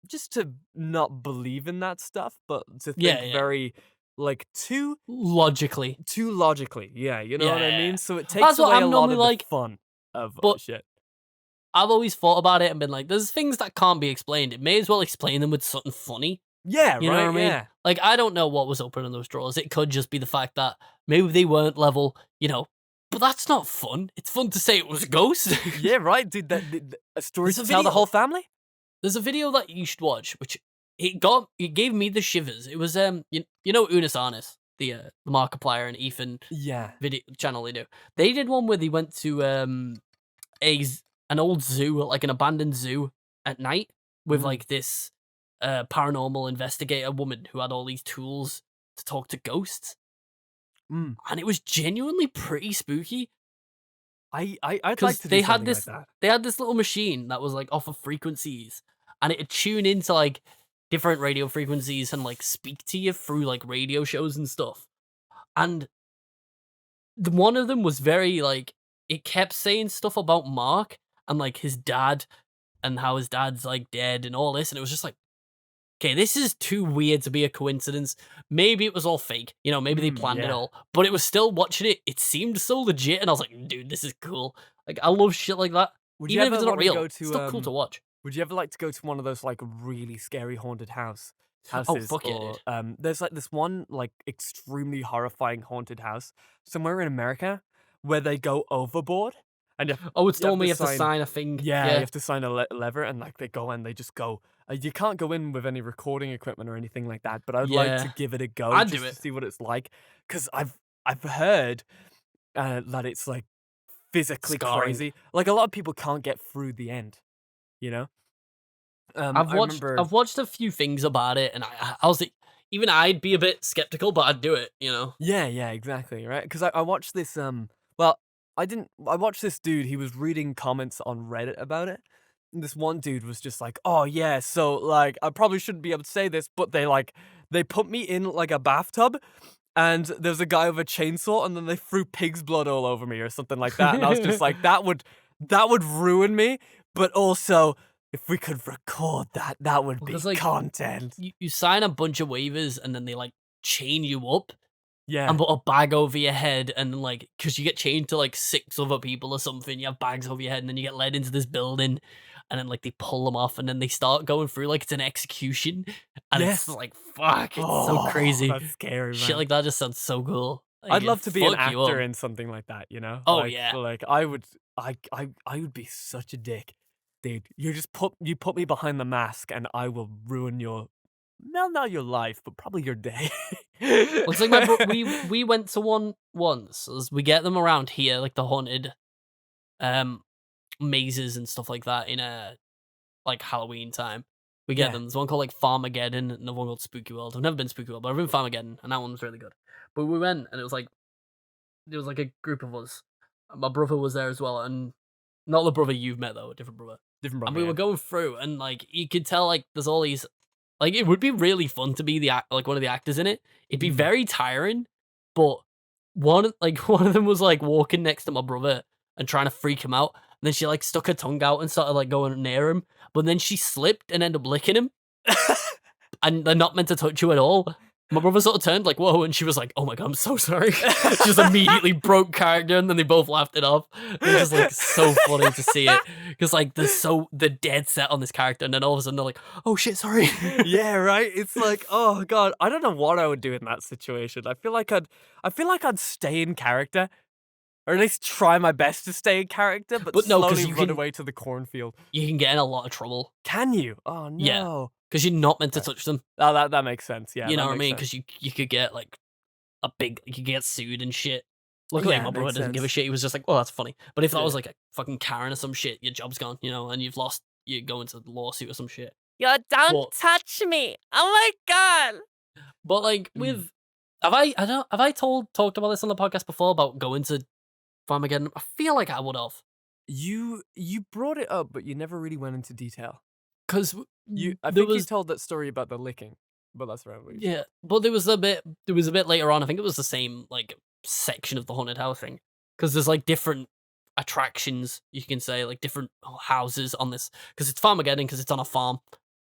just to not believe in that stuff, but to think Yeah, yeah. very like too Logically. logically. Yeah, you know what I Yeah. mean? So it That's takes what away I'm a lot normally of like, the fun of but- shit. I've always thought about it and been like, there's things that can't be explained. It may as well explain them with something funny. Yeah, You know right. what I mean? Yeah. Like, I don't know what was open in those drawers. It could just be the fact that maybe they weren't level, but that's not fun. It's fun to say it was a ghost. Yeah, right, dude. A story There's to a tell the video- whole family. There's a video that you should watch, which it gave me the shivers. It was you know Unis Arnis, the Markiplier and Ethan Yeah. video channel they do. They did one where they went to an old zoo, like an abandoned zoo at night with Mm. like this paranormal investigator woman who had all these tools to talk to ghosts. Mm. And it was genuinely pretty spooky. I'd 'Cause like to do they had something this- like that. They had this little machine that was like off of frequencies, and it'd tune into like different radio frequencies and like speak to you through like radio shows and stuff. And one of them was very like, it kept saying stuff about Mark and like his dad and how his dad's like dead and all this, and it was just like, okay, this is too weird to be a coincidence. Maybe it was all fake, maybe they planned it yeah. all, but it was still watching it. It seemed so legit, and I was like, dude, this is cool. Like, I love shit like that. Would you Even if ever it's not want to real, go it's to still cool to watch. Would you ever like to go to one of those like really scary haunted Oh, houses? fuck yeah, Or dude. there's like this one like extremely horrifying haunted house somewhere in America where they go overboard and Oh, it's you the have one where to you have to sign. sign a thing. Yeah, you Yeah. have to sign a lever and like they go and they just go. You can't go in with any recording equipment or anything like that. But I'd like to Yeah. give it a go I'd do just to it. see what it's like because I've heard that it's like physically Scarring. crazy. Like a lot of people can't get through the end. You know. I remember. I've watched a few things about it, and I was like, even I'd be a bit skeptical, but I'd do it, you know? Yeah, yeah, exactly, right? Because I watched this, well, I watched this dude, he was reading comments on Reddit about it, and this one dude was just like, "Oh, yeah, so, like, I probably shouldn't be able to say this, but they put me in, like, a bathtub, and there's a guy with a chainsaw, and then they threw pig's blood all over me or something like that," and I was just like, that would ruin me, but also, if we could record that, that would be Because, like, content. you sign a bunch of waivers, and then they, like, chain you up Yeah. and put a bag over your head, and, like, because you get chained to, like, 6 other people or something, you have bags over your head, and then you get led into this building, and then, like, they pull them off, and then they start going through like it's an execution, and Yeah. it's like, fuck, it's so Oh, crazy. that's scary, Shit man. like that just sounds so cool. Like, I'd it'd love to be an fuck you up. actor in something like that, you know? Oh, yeah. Like I would be such a dick. Dude, you put me behind the mask and I will ruin your well, not your life, but probably your day. Well, it's like my we went to one once, as we get them around here, like the haunted, um, mazes and stuff like that in, like, Halloween time. We get Yeah. them. There's one called, like, Farmageddon, and another one called Spooky World. I've never been Spooky World, but I've been Farmageddon, and that one was really good. But we went, and it was like there was, like, a group of us. My brother was there as well, and not the brother you've met, though, a different brother. Different And brother, we yeah. were going through, and, like, you could tell, like, there's all these like, it would be really fun to be like, one of the actors in it. It'd be Mm. very tiring, but one of them was, like, walking next to my brother and trying to freak him out, and then she, like, stuck her tongue out and started, like, going near him, but then she slipped and ended up licking him, and they're not meant to touch you at all. My brother sort of turned like, "Whoa," and she was like, "Oh my god, I'm so sorry." She just immediately broke character, and then they both laughed it off. It was just, like, so funny to see it, because, like, they're dead set on this character, and then all of a sudden they're like, "Oh shit, sorry." Yeah, right? It's like, oh god, I don't know what I would do in that situation. I feel like I'd stay in character. Or at least try my best to stay in character, but But no, because slowly run away to the cornfield. you can get in a lot of trouble. Can you? Oh Yeah, no. because you're not meant to Right. touch them. Oh, that makes sense. Yeah, You know that what I makes mean? sense. Because you could get, like, you could get sued and shit. Luckily, Yeah, my it brother makes doesn't give a sense. shit. He was just like, "Well, that's funny." But if that Yeah. was like a fucking Karen or some shit, your job's gone, you know, and you go into lawsuit or some shit. Yo, don't But touch me. Oh my god. like Mm. with, have I talked about this on the podcast before about going to Farmageddon? I feel like I would have, You brought it up, but you never really went into detail. because I there think you was told that story about the licking, but that's around what you yeah, said. but there was a bit later on. I think it was the same like section of the haunted house thing, because there's like different attractions, you can say, like different houses on this, because it's Farmageddon because it's on a farm,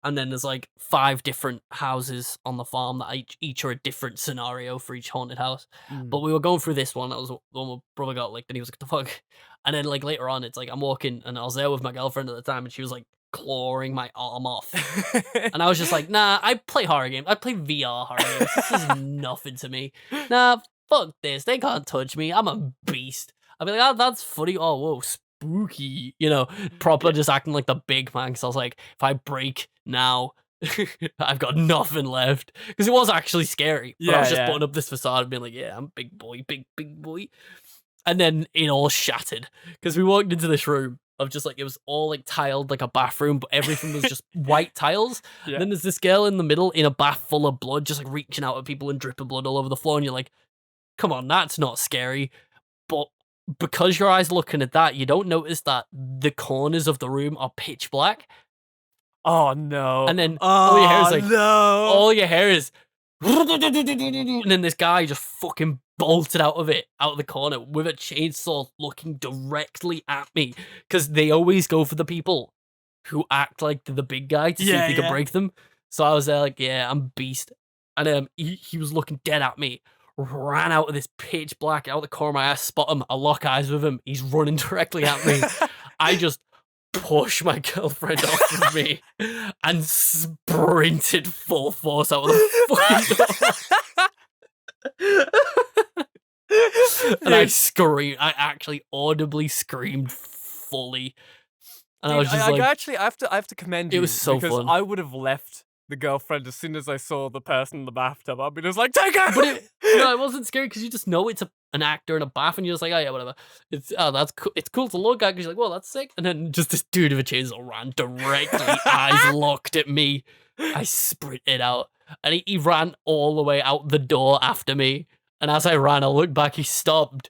and then there's like 5 different houses on the farm that each are a different scenario for each haunted house. But Mm. we were going through this one. That was the one my brother got licked, and he was like, "The fuck." And then like later on, it's like I'm walking, and I was there with my girlfriend at the time, and she was like clawing my arm off. And I was just like, nah, I play horror games. I play VR horror games. This is nothing to me. Nah, fuck this. They can't touch me. I'm a beast. I'd be like, oh, that's funny. Oh, whoa, spooky. You know, proper just acting like the big man. Because I was like, if I break now, I've got nothing left. Because it was actually scary. But I was Yeah, just yeah. putting up this facade and being like, yeah, I'm big boy, big boy. And then it all shattered. Because we walked into this room of just like, it was all like tiled like a bathroom, but everything was just white tiles. Yeah. Then there's this girl in the middle in a bath full of blood, just like reaching out at people and dripping blood all over the floor. And you're like, come on, that's not scary. But because your eyes looking at that, you don't notice that the corners of the room are pitch black. Oh no. And then oh all you hear is like, no. all you hear is, and then this guy just fucking bolted out of the corner with a chainsaw looking directly at me, because they always go for the people who act like they're the big guy to see if Yeah, they can yeah. break them. So I was there like, yeah, I'm beast. And he was looking dead at me, ran out of this pitch black, out the corner of my eye, spot him, I lock eyes with him, he's running directly at me. I just push my girlfriend off of me and sprinted full force out of the fucking door. And I screamed. I actually audibly screamed fully. And I was just like, actually, I have to commend you. It was so because fun. I would have left the girlfriend as soon as I saw the person in the bathtub. I'd be just like, take her! But it wasn't scary because you just know it's an actor in a bath and you're just like, oh yeah, whatever. That's cool. It's cool to look at because you're like, well, that's sick. And then just this dude with a chainsaw ran directly, eyes locked at me. I sprinted out and he ran all the way out the door after me. And as I ran, I looked back, he stopped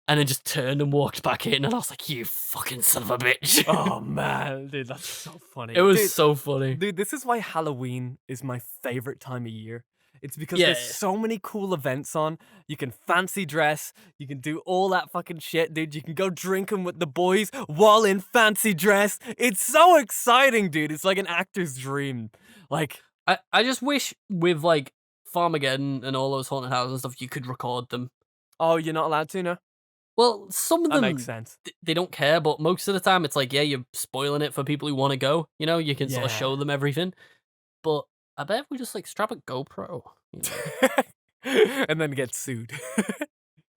and then just turned and walked back in. And I was like, you fucking son of a bitch. Oh man, dude, that's so funny. It was Dude, so funny. Dude, this is why Halloween is my favorite time of year. It's because Yeah. there's so many cool events on. You can fancy dress. You can do all that fucking shit, dude. You can go drinking with the boys while in fancy dress. It's so exciting, dude. It's like an actor's dream. Like, I just wish with like Farmageddon and all those haunted houses and stuff, you could record them. oh, you're not allowed to, no? Well, some of That them, makes sense. they don't care, but most of the time it's like, yeah, you're spoiling it for people who want to go. You know, you can sort of Yeah. show them everything. But I bet if we just like strap a GoPro. You know? And then get sued.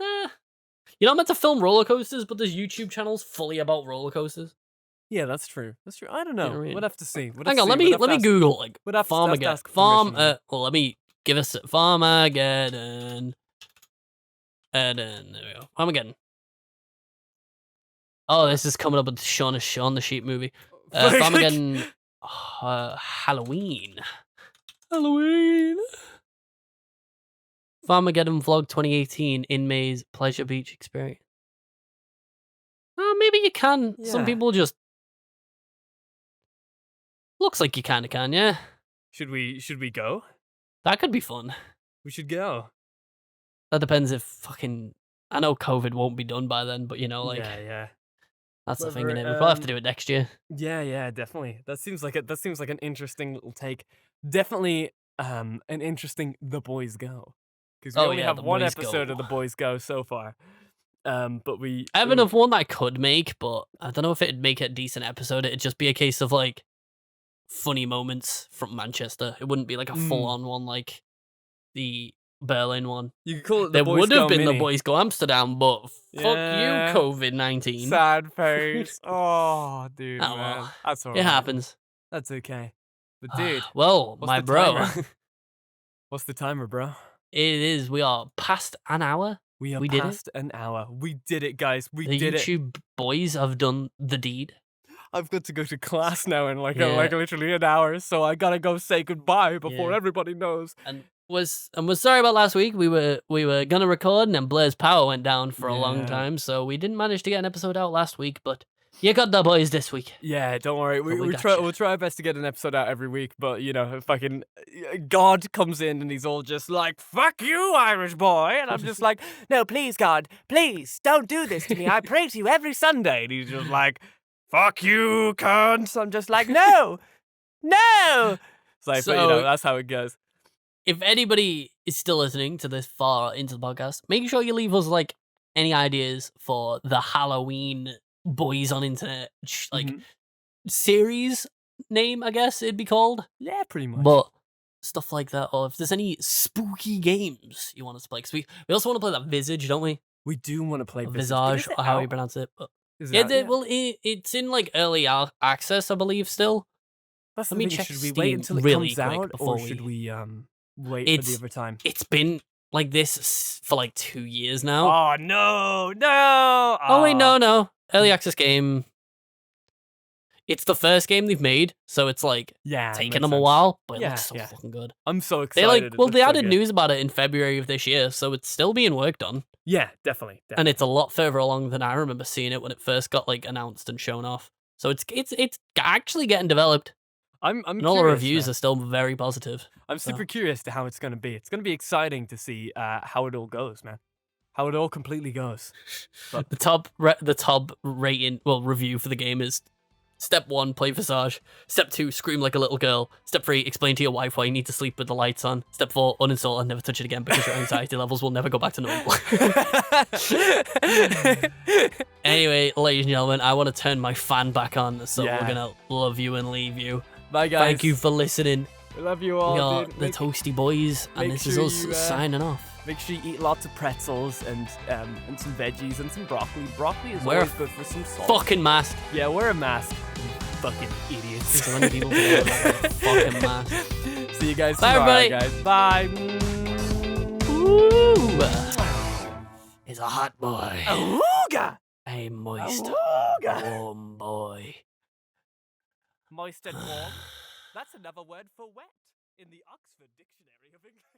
You're not meant to film roller coasters, but there's YouTube channels fully about roller coasters. Yeah, that's true. That's true. I don't know know. what I mean? We'd have to see. Hang on, let me Google like we'd have to Farmageddon. ask permission. Well, let me give us Farmageddon. And then there we go. Farmageddon. Oh, this is coming up with Shaun the Sheep movie. Farmageddon. Halloween. Farmageddon vlog 2018 in May's Pleasure Beach experience. Oh, maybe you can. Some Yeah. people just looks like you kind of can. Yeah, Should we go? that could be fun. We should go. That depends if fucking. I know COVID won't be done by then, but you know, like yeah. that's the thing. Whether, Innit? We'll probably have to do it next year. Yeah, definitely. That seems like an interesting little take. Definitely an interesting The Boys Go. Because we Oh, only yeah, have The one Boys episode Go. of The Boys Go so far. But we I have enough one that I could make, but I don't know if it'd make it a decent episode. It'd just be a case of like funny moments from Manchester. It wouldn't be like a full on one like the Berlin one. You could call it The There Boys would Go have been Mini. The Boys Go Amsterdam, but Yeah. fuck you, COVID-19. Sad face. Oh, dude, Oh, man. well, That's alright. It happens. That's okay. But dude, Well, what's my the bro, timer? What's the timer, bro? it is. We are past an hour. We are We did it. past an hour. We did it, guys. We The did it. YouTube boys have done the deed. I've got to go to class now in like Yeah. literally an hour, so I gotta go say goodbye before Yeah. everybody knows. And was sorry about last week. We were gonna record, and then Blair's power went down for a long Yeah. time, so we didn't manage to get an episode out last week. But you got the boys this week. Yeah, don't worry. But we We'll gotcha. try our best to get an episode out every week, but you know, fucking God comes in and he's all just like, "Fuck you, Irish boy," and I'm just like, "No, please, God, please don't do this to me. I pray to you every Sunday." And he's just like, "Fuck you, cunt." I'm just like, "No, no." It's like, but you know, So- that's how it goes. If anybody is still listening to this far into the podcast, make sure you leave us like any ideas for the Halloween boys on internet like Mhm. series name, I guess it'd be called. Yeah, pretty much. But stuff like that, or if there's any spooky games you want us to play, because we also want to play that Visage, don't we? we do want to play Or Visage, but Visage, is it or how you out? pronounce it. But Is yeah, out yet? well, it's in like early access, I believe. Still, That's let the me thing, check should we Steam wait until it really comes quick out, before or should we wait for the It's- other time? it's been like this for like 2 years now. Oh no! Oh wait, no, early access game. It's the first game they've made, so it's like Yeah, taking makes them a sense. while, but it Yeah, looks so yeah. fucking good. I'm so They excited. like, it well, looks they so added good. news about it in February of this year, so it's still being worked on, Yeah, definitely. and it's a lot further along than I remember seeing it when it first got like announced and shown off. So it's actually getting developed, I'm and all the curious, reviews man. are still very positive. I'm so. super curious to how it's gonna be. It's gonna be exciting to see how it all goes, man. How it all completely goes. But The top rating, well, review for the game is Step 1, play Visage. Step 2, scream like a little girl. Step 3, explain to your wife why you need to sleep with the lights on. Step 4, uninstall and never touch it again because your anxiety levels will never go back to normal. Anyway, ladies and gentlemen, I want to turn my fan back on, so we're gonna love you and leave you. Bye, guys. Thank you for listening. We love you all, We are dude. the Toasty Boys, and this is us signing off. Make sure you eat lots of pretzels and some veggies and some broccoli. Broccoli is Wear always good for some salt. Fucking mask. Yeah, wear a mask. You fucking idiots. There's so many people today with a fucking mask. See you guys Bye, tomorrow, everybody. guys. Bye. Ooh. He's a hot boy. Awooga! A moist, Awooga! warm boy. Moist and warm. That's another word for wet in the Oxford Dictionary of English.